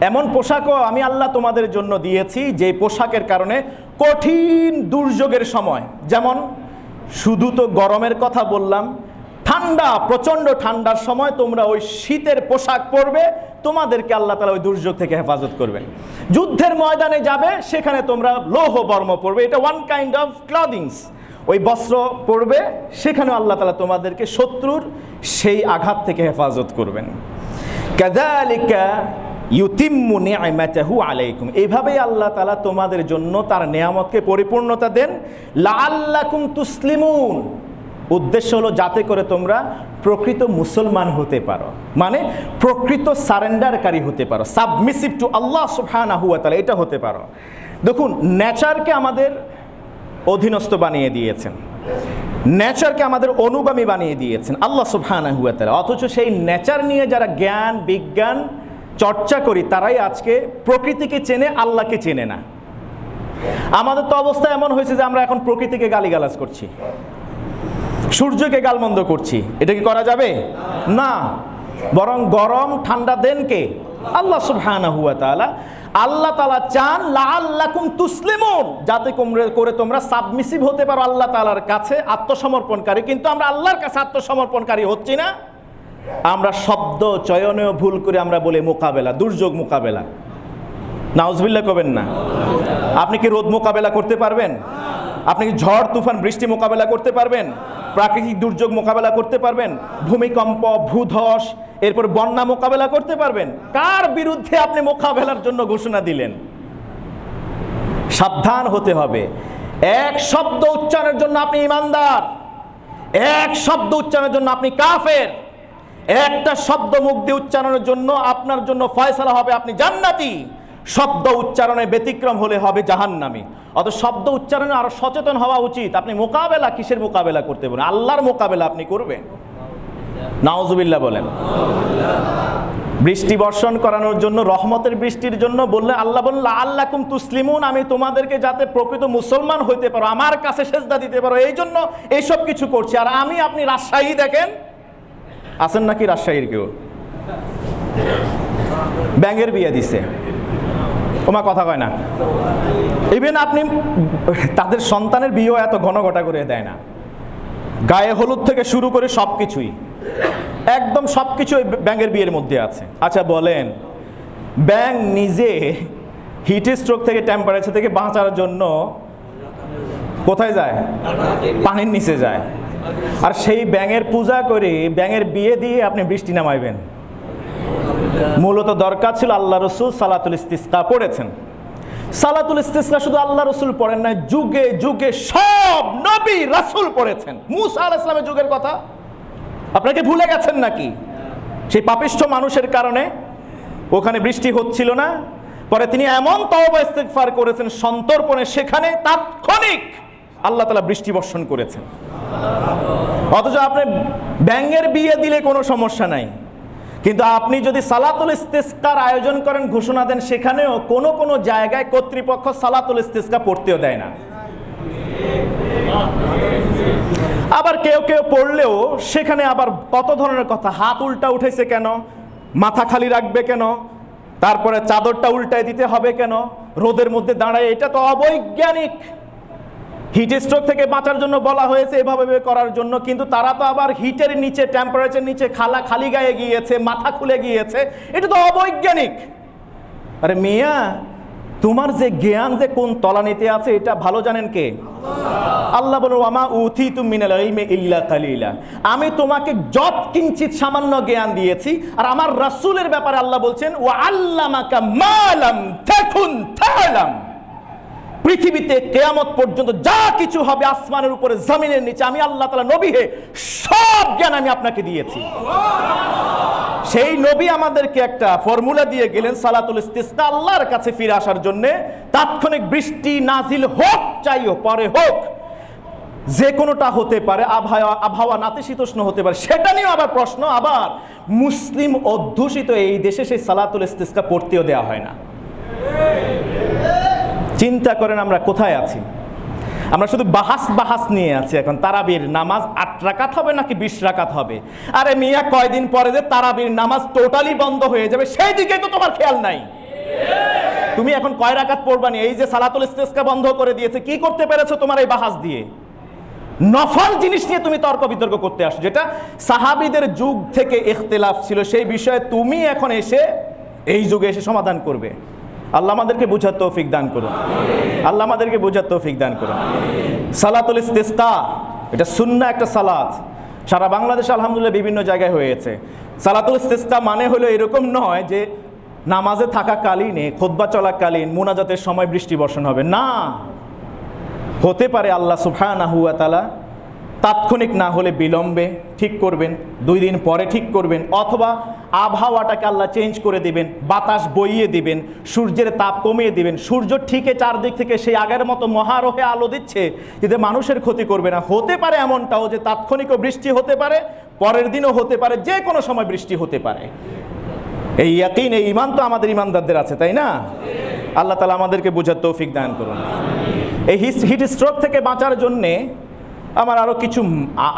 এমন পোশাকও আমি আল্লাহ তোমাদের জন্য দিয়েছি যে পোশাকের কারণে কঠিন দুর্যোগের সময়, যেমন শুধু তো গরমের কথা বললাম, ঠান্ডা, প্রচণ্ড ঠান্ডার সময় তোমরা ওই শীতের পোশাক পরবে, তোমাদেরকে আল্লাহ তাআলা ওই দুর্যোগ থেকে হেফাজত করবেন। যুদ্ধের ময়দানে যাবে, সেখানে তোমরা লৌহ বর্ম পরবে, এটা ওয়ান কাইন্ড অফ ক্লদিংস, ওই বস্ত্র পরবে, সেখানেও আল্লাহ তাআলা তোমাদেরকে শত্রুর সেই আঘাত থেকে হেফাজত করবেন। কাযালিকা ইউতিম্মু নি'মাতাহু আলাইকুম, এইভাবেই আল্লাহ তাআলা তোমাদের জন্য তার নেয়ামতকে পরিপূর্ণতা দেন। লাআল্লাকুম তুসলিমুন, উদ্দেশ্য হলো যাতে করে তোমরা প্রকৃত মুসলমান হতে পারো, মানে প্রকৃত সারেন্ডারকারী হতে পারো, সাবমিসিভ টু আল্লাহ সুবহানাহু ওয়া তাআলা, এটা হতে পারো। দেখুন, নেচারকে আমাদের অধীনস্থ বানিয়ে দিয়েছেন, নেচারকে আমাদের অনুগামী বানিয়ে দিয়েছেন আল্লাহ সুবহানাহু ওয়া তাআলা। অথচ সেই নেচার নিয়ে যারা জ্ঞান বিজ্ঞান চর্চা করি, তারাই আজকে প্রকৃতিকে চেনে, আল্লাহকে চেনে না। আমাদের তো অবস্থা এমন হয়েছে যে আমরা এখন প্রকৃতিকে গালিগালাজ করছি, সূর্যকে গালমন্দ করছি। এটা কি করা যাবে? না। বরং গরম ঠান্ডা দেন কে? আল্লাহ সুবহানাহু ওয়া তাআলা। আল্লাহ তাআলা চান লাআল্লাকুম তুসলিমুন, যাতে করে তোমরা সাবমিসিভ হতে পারো আল্লাহ তাআলার কাছে, আত্মসমর্পণকারী। কিন্তু আমরা আল্লাহর কাছে আত্মসমর্পণকারী হচ্ছি না, আমরা শব্দ চয়নেও ভুল করে আমরা বলি মোকাবেলা, দুর্যোগ মোকাবেলা। নাউজুবিল্লাহ কবেন না। আপনি কি রোদ মোকাবেলা করতে পারবেন? আপনি কি ঝড় তুফান বৃষ্টি মোকাবেলা করতে পারবেন? প্রাকৃতিক দুর্যোগ মোকাবেলা করতে পারবেন? ভূমিকম্প, ভূধস, এরপর বন্যা মোকাবেলা করতে পারবেন? কার বিরুদ্ধে আপনি মোকাবেলার জন্য ঘোষণা দিলেন? সাবধান হতে হবে। এক শব্দ উচ্চারণের জন্য আপনি ইমানদার, এক শব্দ উচ্চারণের জন্য আপনি কাফের, একটা শব্দ মুখ দিয়ে উচ্চারণের জন্য আপনার জন্য ফয়সালা হবে আপনি জান্নাতি, শব্দ উচ্চারণে ব্যতিক্রম হলে হবে জাহান্নামী। অত শব্দ উচ্চারণে আরো সচেতন হওয়া উচিত। আপনি মোকাবেলা কিসের মোকাবেলা করতে পারেন? আল্লাহর মোকাবেলা আপনি করবেন। নাউজুবিল্লাহ বলেন। বৃষ্টি বর্ষণ করানোর জন্য, রহমতের বৃষ্টির জন্য বললে আল্লাহ বললেন লাআল্লাকুম তুসলিমুন, আমি তোমাদেরকে যাতে প্রকৃত মুসলমান হইতে পারো, আমার কাছে সেজদা দিতে পারো, এই জন্য এইসব কিছু করছি। আর আপনি রাজশাহী দেখেন, আছেন নাকি রাজশাহীর কেউ? ব্যাঙের বিয়ে দিছে, ওমা কথা কয় না। ইভেন আপনি তাদের সন্তানের বিয়েও এত ঘন ঘটা করে দেয় না, গায়ে হলুদ থেকে শুরু করে সব কিছুই, একদম সব কিছু ব্যাঙের বিয়ের মধ্যে আছে। আচ্ছা বলেন, ব্যাঙ নিজে হিট স্ট্রোক থেকে, টেম্পারেচার থেকে বাঁচার জন্য কোথায় যায়? পানির নিচে যায়। আর সেই ব্যাঙের পূজা করে, ব্যাঙের বিয়ে দিয়ে আপনি বৃষ্টি নামাইবেন? মূলত দরকার ছিল আল্লাহ রসুল সালাতুল ইস্তিসকা পড়েছেন। সালাতুল ইস্তিসকা শুধু আল্লাহ রসুল পড়েন না, যুগে যুগে সব নবী রাসূল পড়েছেন। মুসা আলাইহিস সালামের যুগের কথা আপনাকে ভুলে গেছেন নাকি? সেই পাপিষ্ঠ মানুষের কারণে ওখানে বৃষ্টি হচ্ছিল না, পরে তিনি এমন তওবা ইস্তিগফার করেছেন সন্তর্পণে, সেখানে তাৎক্ষণিক আল্লাহ তাআলা বৃষ্টি বর্ষণ করেছেন। অথচ আপনি ব্যাঙের বিয়ে দিলে কোনো সমস্যা নাই, কিন্তু আপনি যদি সালাতুল ইস্তিসকার আয়োজন করেন, ঘোষণা দেন, সেখানেও কোনো কোনো জায়গায় কর্তৃপক্ষ সালাতুল ইস্তিসকা পড়তেও দেয় না। আবার কেউ কেউ পড়লেও সেখানে আবার কত ধরনের কথা, হাত উল্টা উঠেছে কেন, মাথা খালি রাখবে কেন, তারপরে চাদরটা উল্টায় দিতে হবে কেন, রোদের মধ্যে দাঁড়ায়, এটা তো অবৈজ্ঞানিক। হিট স্ট্রোক থেকে বাঁচার জন্য বলা হয়েছে এভাবে করার জন্য, কিন্তু তারা তো আবার হিটের নিচে, টেম্পারেচার নিচে খালি গায়ে গিয়েছে, মাথা খুলে গিয়েছে, এটা তো অবৈজ্ঞানিক। আরে মিয়া, তোমার যে জ্ঞান যে কোন তলানিতে আছে এটা ভালো জানেন কে? আল্লাহ বলেন ওয়ামা উতিতুম মিনাল ইলমি ইল্লা কালিলা, আমি তোমাকে যত কিঞ্চিত সামান্য জ্ঞান দিয়েছি। আর আমার রাসূলের ব্যাপারে আল্লাহ বলছেন ওয়া আল্লামাকা মা লাম তাকুন তা'লাম, পৃথিবীতে কিয়ামত পর্যন্ত যা কিছু হবে, আসমানের উপরে জমিনের নিচে, আমি আল্লাহ তাআলা নবী হে সব জ্ঞান আমি আপনাকে দিয়েছি। সেই নবী আমাদেরকে একটা ফর্মুলা দিয়ে গেলেন সালাতুল ইস্তিসকা, আল্লাহর কাছে ফিরে আসার জন্য। তাৎক্ষণিক বৃষ্টি নাজিল হোক চাইও, পরে হোক, যে কোনোটা হতে পারে, আবহাওয়া নাতিশীতোষ্ণ হতে পারে, সেটা নিয়েও আবার প্রশ্ন। আবার মুসলিম অধ্যুষিত এই দেশে সেই সালাতুল ইস্তিসকা পড়তেও দেওয়া হয় না। চিন্তা করেন আমরা কোথায় আছি? আমরা শুধু বাহাস নিয়ে আছি। এখন তারাবির নামাজ 8 রাকাত হবে নাকি 20 রাকাত হবে? আরে মিয়া, কয়দিন পরে যে তারাবির নামাজ টোটালি বন্ধ হয়ে যাবে, সেই দিকে তো তোমার খেয়াল নাই। তুমি এখন কয় রাকাত পড়বানি? এই যে সালাতুল ইস্তিসকা বন্ধ করে দিয়েছে, কি করতে পেরেছো তোমার এই বাহাস দিয়ে? নফল জিনিস নিয়ে তুমি তর্ক বিতর্ক করতে আসো, যেটা সাহাবীদের যুগ থেকে ইখতিলাফ ছিল, সেই বিষয়ে তুমি এখন এসে এই যুগে এসে সমাধান করবে। আল্লাহ আমাদেরকে বুঝার তৌফিক দান করুন, আল্লাহ আমাদেরকে বুঝার তৌফিক দান করুন। সালাতুল ইস্তিসকা এটা সুন্নাহ একটা সালাত, সারা বাংলাদেশে আলহামদুলিল্লাহ বিভিন্ন জায়গায় হয়েছে। সালাতুল ইস্তিসকা মানে হলো এরকম নয় যে নামাজে থাকাকালীনে, খুতবা চলাকালীন, মুনাজাতের সময় বৃষ্টি বর্ষণ হবে না। হতে পারে আল্লাহ সুবহানাহু ওয়া তাআলা তাৎক্ষণিক না হলে বিলম্বে ঠিক করবেন, 2 দিন পরে ঠিক করবেন, অথবা আবহাওয়াটাকে আল্লাহ চেঞ্জ করে দিবেন, বাতাস বইয়ে দিবেন, সূর্যের তাপ কমিয়ে দিবেন, সূর্য ঠিকই চারদিক থেকে সেই আগের মতো মহারহে আলো দিচ্ছে, কিন্তু মানুষের ক্ষতি করবে না। হতে পারে এমনটাও যে তাৎক্ষণিকও বৃষ্টি হতে পারে, পরের দিনও হতে পারে, যে কোনো সময় বৃষ্টি হতে পারে। এই ইয়াকিন, এই ঈমান তো আমাদের ঈমানদারদের আছে, তাই না? আল্লাহ তাআলা আমাদেরকে বুঝার তৌফিক দান করুন। এই হিট স্ট্রোক থেকে বাঁচার জন্যে আমার আরও কিছু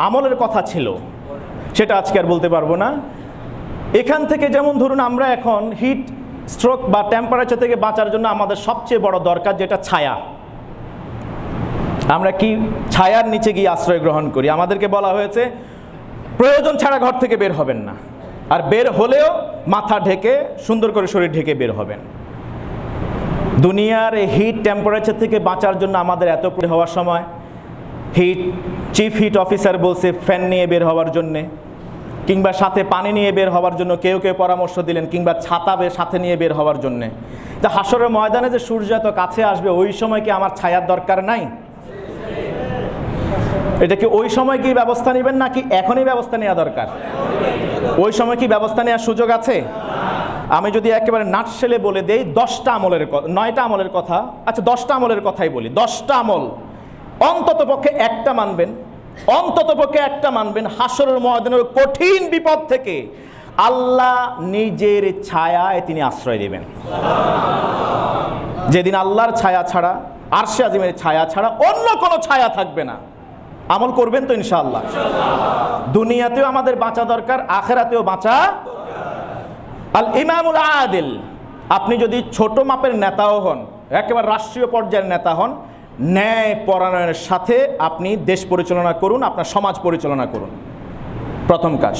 আমলের কথা ছিল, সেটা আজকে আর বলতে পারবো না। এখান থেকে যেমন ধরুন, আমরা এখন হিট স্ট্রোক বা টেম্পারেচার থেকে বাঁচার জন্য আমাদের সবচেয়ে বড় দরকার যেটা ছায়া। আমরা কি ছায়ার নিচে গিয়ে আশ্রয় গ্রহণ করি? আমাদেরকে বলা হয়েছে প্রয়োজন ছাড়া ঘর থেকে বের হবেন না, আর বের হলেও মাথা ঢেকে, সুন্দর করে শরীর ঢেকে বের হবেন। দুনিয়ার এই হিট টেম্পারেচার থেকে বাঁচার জন্য আমাদের এত পরে হওয়ার সময় চিফ হিট অফিসার বলছে ফ্যান নিয়ে বের হওয়ার জন্যে, কিংবা সাথে পানি নিয়ে বের হওয়ার জন্য কেউ কেউ পরামর্শ দিলেন, কিংবা ছাতা সাথে নিয়ে বের হওয়ার জন্যে। তা হাসরের ময়দানে যে সূর্য এত কাছে আসবে, ওই সময় কি আমার ছায়ার দরকার নাই? এটা কি ওই সময় কি ব্যবস্থা নেবেন নাকি এখনই ব্যবস্থা নেওয়া দরকার? ওই সময় কি ব্যবস্থা নেওয়ার সুযোগ আছে? আমি যদি একেবারে নাটশেলে বলে দেই 10টা আমলের, 9টা আমলের কথা, আচ্ছা 10টা আমলের কথাই বলি। 10টা আমল অন্তত পক্ষে একটা মানবেন, অন্ততপক্ষে একটা মানবেন, হাসরের ময়দানের কঠিন বিপদ থেকে আল্লাহ নিজের ছায়ায় তিনি আশ্রয় দেবেন। যেদিন আল্লাহর ছায়া ছাড়া, আরশে আজিমের ছায়া ছাড়া অন্য কোনো ছায়া থাকবে না। আমল করবেন তো ইনশাআল্লাহ? দুনিয়াতেও আমাদের বাঁচা দরকার, আখেরাতেও বাঁচা। আল ইমামুল আদিল, আপনি যদি ছোট মাপের নেতাও হন, একেবারে রাষ্ট্রীয় পর্যায়ের নেতা হন, ন্যায় পরায়ণের সাথে আপনি দেশ পরিচালনা করুন, আপনার সমাজ পরিচালনা করুন। প্রথম কাজ,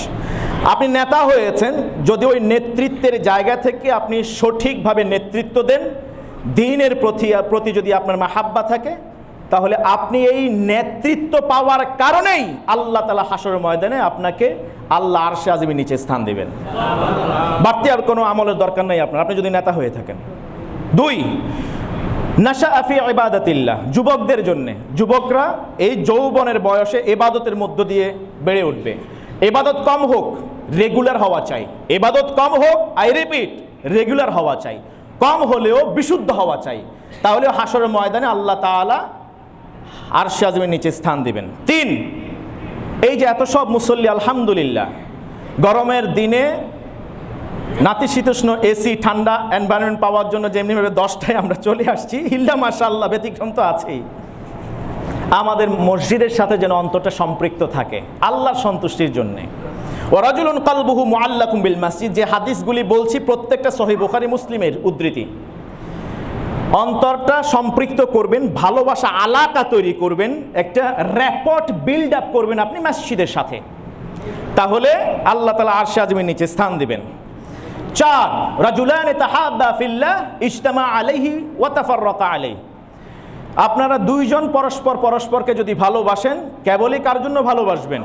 আপনি নেতা হয়েছেন, যদি ওই নেতৃত্বের জায়গা থেকে আপনি সঠিকভাবে নেতৃত্ব দেন, দ্বীনের প্রতি যদি আপনার মাহাব্বা থাকে, তাহলে আপনি এই নেতৃত্ব পাওয়ার কারণেই আল্লাহ তাআলা হাসরের ময়দানে আপনাকে আল্লাহ আরশে আজিমের নিচে স্থান দেবেন। বাড়তি আর কোনো আমলের দরকার নেই আপনার, আপনি যদি নেতা হয়ে থাকেন। 2, নাশা ফি ইবাদাতিল্লাহ, যুবকদের জন্য। যুবকরা এই যৌবনের বয়সে ইবাদতের মধ্য দিয়ে বেড়ে উঠবে। ইবাদত কম হোক, রেগুলার হওয়া চাই। ইবাদত কম হোক, আই রিপিট, রেগুলার হওয়া চাই। কম হলেও বিশুদ্ধ হওয়া চাই, তাহলে হাসরের ময়দানে আল্লাহ তাআলা আরশে আজিমের নিচে স্থান দিবেন। 3, এই যে এত সব মুসল্লি আলহামদুলিল্লাহ, গরমের দিনে নাতিশীতোষ্ণ এসি ঠান্ডা এনভায়রনমেন্ট পাওয়ার জন্য যেমনিভাবে 10টায় আমরা চলে আসছি, ইল্লা মাশাআল্লাহ ব্যতিক্রম তো আছেই। আমাদের মসজিদের সাথে যেন অন্তরটা সম্পৃক্ত থাকে আল্লাহর সন্তুষ্টির জন্যে। ওয়ারাজুলুন কালবুহু মুআল্লাকুম বিল মসজিদ, যে হাদিসগুলি বলছি প্রত্যেকটা সহিহ বুখারী মুসলিমের উদ্ধৃতি। অন্তরটা সম্পৃক্ত করবেন, ভালোবাসা আলাকা তৈরি করবেন, একটা র্যাপট বিল্ড আপ করবেন আপনি মসজিদের সাথে, তাহলে আল্লাহ তাআলা আরশে আজিমের নিচে স্থান দিবেন। 4, রাজুলান তাহাব্বা ফিল্লাহ ইজতামা আলাইহি ওয়া তাফাররাকা আলাইহি, আপনারা দুইজন পরস্পরকে যদি ভালোবাসেন, কেবলই কার জন্য ভালোবাসবেন?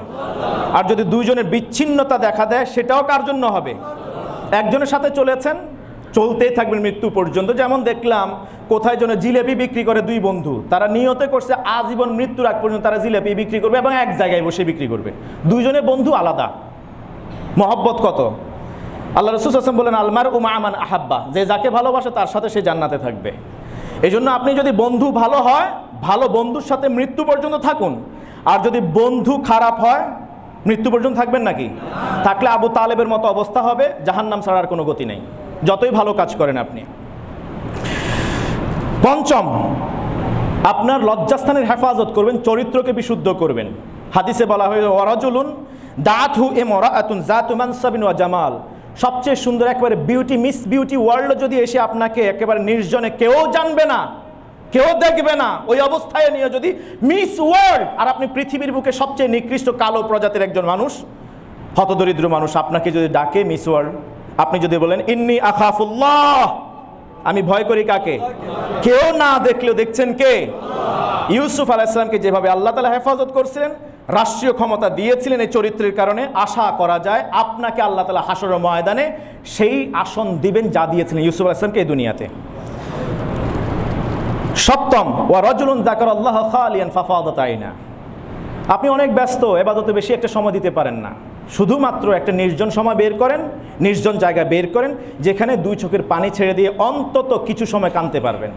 আর যদি দুইজনের বিচ্ছিন্নতা দেখা দেয়, সেটাও কার জন্য হবে? একজনের সাথে চলেছেন, চলতেই থাকবেন মৃত্যু পর্যন্ত। যেমন দেখলাম কোথায় যেন জিলেপি বিক্রি করে দুই বন্ধু, তারা নিয়তে করছে আজীবন মৃত্যুর আগ পর্যন্ত তারা জিলেপি বিক্রি করবে এবং এক জায়গায় বসে বিক্রি করবে। দুইজনের বন্ধু আলাদা, মহব্বত কত! আল্লাহ রাসূল সাল্লাল্লাহু আলাইহি ওয়াসাল্লাম বলেন, আলমার মা মান আহাব্বা, যে যাকে ভালোবাসে তার সাথে সে জান্নাতে থাকবে। এই জন্য আপনি যদি বন্ধু ভালো হয়, ভালো বন্ধুর সাথে মৃত্যু পর্যন্ত থাকুন। আর যদি বন্ধু খারাপ হয়, মৃত্যু পর্যন্ত থাকবেন নাকি? থাকলে আবু তালেবের মতো অবস্থা হবে, জাহান্নাম ছাড়ার কোনো গতি নেই, যতই ভালো কাজ করেন আপনি। 5, আপনার লজ্জাস্থানের হেফাজত করবেন, চরিত্রকে বিশুদ্ধ করবেন। হাদিসে বলা হয়েছে, ওয়ারাজুলুন দাআতহু ইমরাআতুন যাতু মানসাবিন ওয়া জামাল, সবচেয়ে সুন্দর একেবারে বিউটি, মিস বিউটি ওয়ার্ল্ড যদি এসে আপনাকে একেবারে নির্জনে, কেউ জানবে না, কেউ দেখবে না, ওই অবস্থায় নিয়ে যদি মিস ওয়ার্ল্ড, আর আপনি পৃথিবীর বুকে সবচেয়ে নিকৃষ্ট কালো প্রজাতির একজন মানুষ, হতদরিদ্র মানুষ, আপনাকে যদি ডাকে মিস ওয়ার্ল্ড, আপনি যদি বলেন ইন্নী আখাফুল্লাহ, আমি ভয় করি কাকে? কেউ না দেখলেও দেখছেন কে? ইউসুফ আলাইহিস সালামকে যেভাবে আল্লাহ তাআলা হেফাজত করছিলেন, রাষ্ট্রীয় ক্ষমতা দিয়েছিলেন এই চরিত্রের কারণে, আশা করা যায় আপনাকে আল্লাহ তাআলা হাসরের ময়দানে সেই আসন দিবেন যা দিয়েছিলেন ইউসুফ আলাইহিস সালামকে এই দুনিয়াতে। 7, ওয়া রাজুলুন যাকারাল্লাহ খালিয়ান ফাফাদাত আইনা, আপনি অনেক ব্যস্ত, ইবাদতে বেশি একটা সময় দিতে পারেন না, শুধুমাত্র একটা নির্জন সময় বের করেন, নির্জন জায়গা বের করেন, যেখানে 2 চোখের পানি ছেড়ে দিয়ে অন্তত কিছু সময় কাঁদতে পারবেন।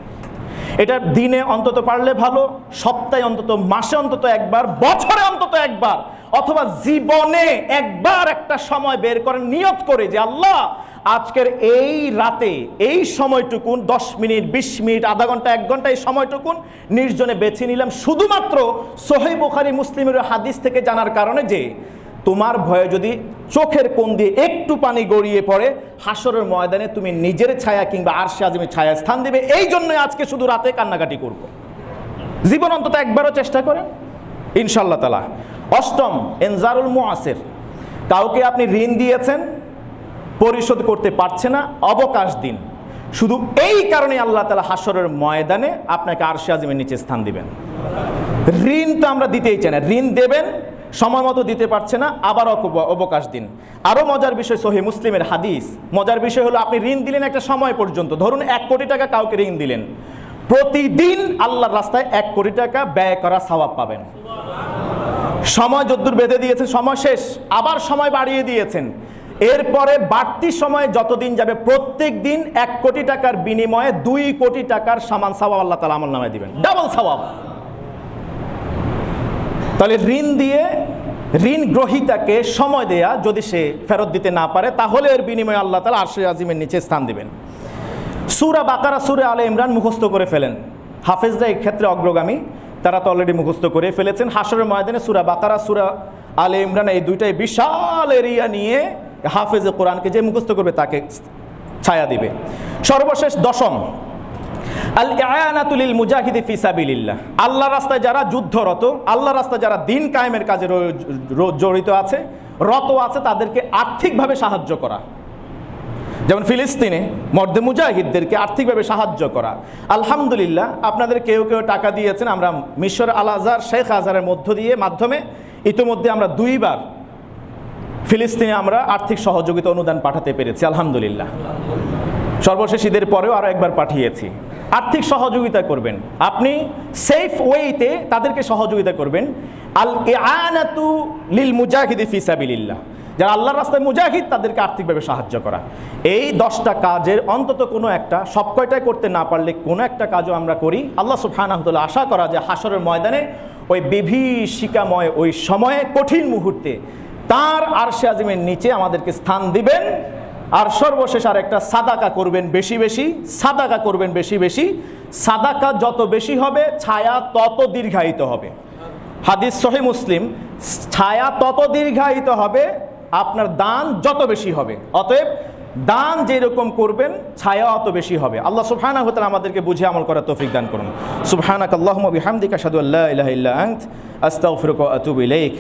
এটা দিনে অন্তত পারলে ভালো, সপ্তাহে অন্তত, মাসে অন্তত একবার, বছরে অন্তত একবার, অথবা জীবনে একবার একটা সময় বের করেন নিয়ত করে যে আল্লাহ আজকের এই রাতে এই সময়টুকুন 10 মিনিট 20 মিনিট আধা ঘন্টা 1 ঘন্টা এই সময়টুকুন নির্জনে বেছে নিলাম শুধুমাত্র সহিহ বুখারী মুসলিমের হাদিস থেকে জানার কারণে যে তোমার ভয়ে যদি চোখের কোণ দিয়ে একটু পানি গড়িয়ে পড়ে, হাসরের ময়দানে তুমি নিজের ছায়া কিংবা আরশে আজিমের ছায়া স্থান দিবে। এই জন্যই আজকে শুধু রাতে কান্নাকাটি করব। জীবন অন্তত একবারও চেষ্টা করেন ইনশাআল্লাহ তাআলা। 8, ইনজারুল মুআসির, কাউকে আপনি ঋণ দিয়েছেন, পরিশোধ করতে পারছে না, অবকাশ দিন। শুধু এই কারণে আল্লাহ তাআলা হাসরের ময়দানে আপনাকে আরশে আজিমের নিচে স্থান দিবেন। ঋণ তো আমরা দিতেই চাই না, ঋণ দেবেন, সময় মতো দিতে পারছে না, আবার অবকাশ দিন। আরও মজার বিষয় সহিহ মুসলিমের হাদিস, মজার বিষয় হলো আপনি ঋণ দিলেন একটা সময় পর্যন্ত, ধরুন 1 কোটি টাকা কাউকে ঋণ দিলেন, প্রতিদিন আল্লাহর রাস্তায় 1 কোটি টাকা ব্যয় করা সওয়াব পাবেন। সময় যদ্দূর বেঁধে দিয়েছেন, সময় শেষ, আবার সময় বাড়িয়ে দিয়েছেন, এরপরে বাড়তি সময় যতদিন যাবে প্রত্যেক দিন 1 কোটি টাকার বিনিময়ে 2 কোটি টাকার সমান সওয়াব আল্লাহ তাআলা আমলনামায় দিবেন, ডাবল সওয়াব। তাহলে ঋণ দিয়ে ঋণ গ্রহীতাকে সময় দেয়া, যদি সে ফেরত দিতে না পারে তাহলে এর বিনিময়ে আল্লাহ তাআলা আরশে আজিমের নিচে স্থান দিবেন। সূরা বাকারা, সূরা আলে ইমরান মুখস্থ করে ফেলেন। হাফেজরা এই ক্ষেত্রে অগ্রগামী, তারা তো অলরেডি মুখস্থ করে ফেলেছেন। হাশরের ময়দানে সূরা বাকারা, সূরা আলে ইমরান এই দুইটাই বিশাল এরিয়া নিয়ে হাফেজে কোরআনকে যে মুখস্থ করবে তাকে ছায়া দিবে। সর্বশেষ দশম, আল ইয়ানাতু লিল মুজাহিদি ফি সাবিলিল্লাহ, আল্লাহর রাস্তায় যারা যুদ্ধরত, আল্লাহর রাস্তায় যারা দ্বীন কায়েমের কাজে জড়িত আছে, রত আছে, তাদেরকে আর্থিকভাবে সাহায্য করা। যেমন ফিলিস্তিনে মর্দে মুজাহিদদেরকে আর্থিকভাবে সাহায্য করা। আলহামদুলিল্লাহ, আপনাদের কেউ কেউ টাকা দিয়েছেন। আমরা মিশর আল আজহার, শেখ আজহারের মাধ্যমে ইতিমধ্যে আমরা 2 বার ফিলিস্তিনে আমরা আর্থিক সহযোগিতা অনুদান পাঠাতে পেরেছি, আলহামদুলিল্লাহ। সর্বশেষ ঈদের পরেও আরও একবার পাঠিয়েছি। আর্থিক সহযোগিতা করবেন, আপনি সেফ ওয়েতে তাদেরকে সহযোগিতা করবেন। আল ইয়ানাতু লিল মুজাহিদি ফি সাবিলিল্লাহ, যারা আল্লাহর রাস্তায় মুজাহিদ তাদেরকে আর্থিকভাবে সাহায্য করা। এই 10টা কাজের অন্তত কোনো একটা, সব কয়টাই করতে না পারলে কোনো একটা কাজও আমরা করি। আল্লাহ সুবহানাহু ওয়া তাআলা আশা করা যে হাশরের ময়দানে ওই বিভীষিকাময় ওই সময়ে, কঠিন মুহূর্তে তার আরশে আজিমের নিচে আমাদেরকে স্থান দিবেন। আর সর্বশেষ আর একটা, সাদাকা করবেন বেশি বেশি, সাদাকা করবেন বেশি বেশি। সাদাকা যত বেশি হবে ছায়া তত দীর্ঘায়িত হবে। হাদিস সহিহ মুসলিম, ছায়া তত দীর্ঘায়িত হবে আপনার দান যত বেশি হবে। অতএব দান যেরকম করবেন ছায়া অত বেশি হবে। আল্লাহ সুবহানাহু ওয়া তাআলা আমাদেরকে বুঝে আমল করার তৌফিক দান করুন। সুবহানাকাল্লাহুম্মা বিহামদিকা আশহাদু আল্লা ইলাহা ইল্লা আনতা আস্তাগফিরুকা ওয়া আতুবু ইলাইক।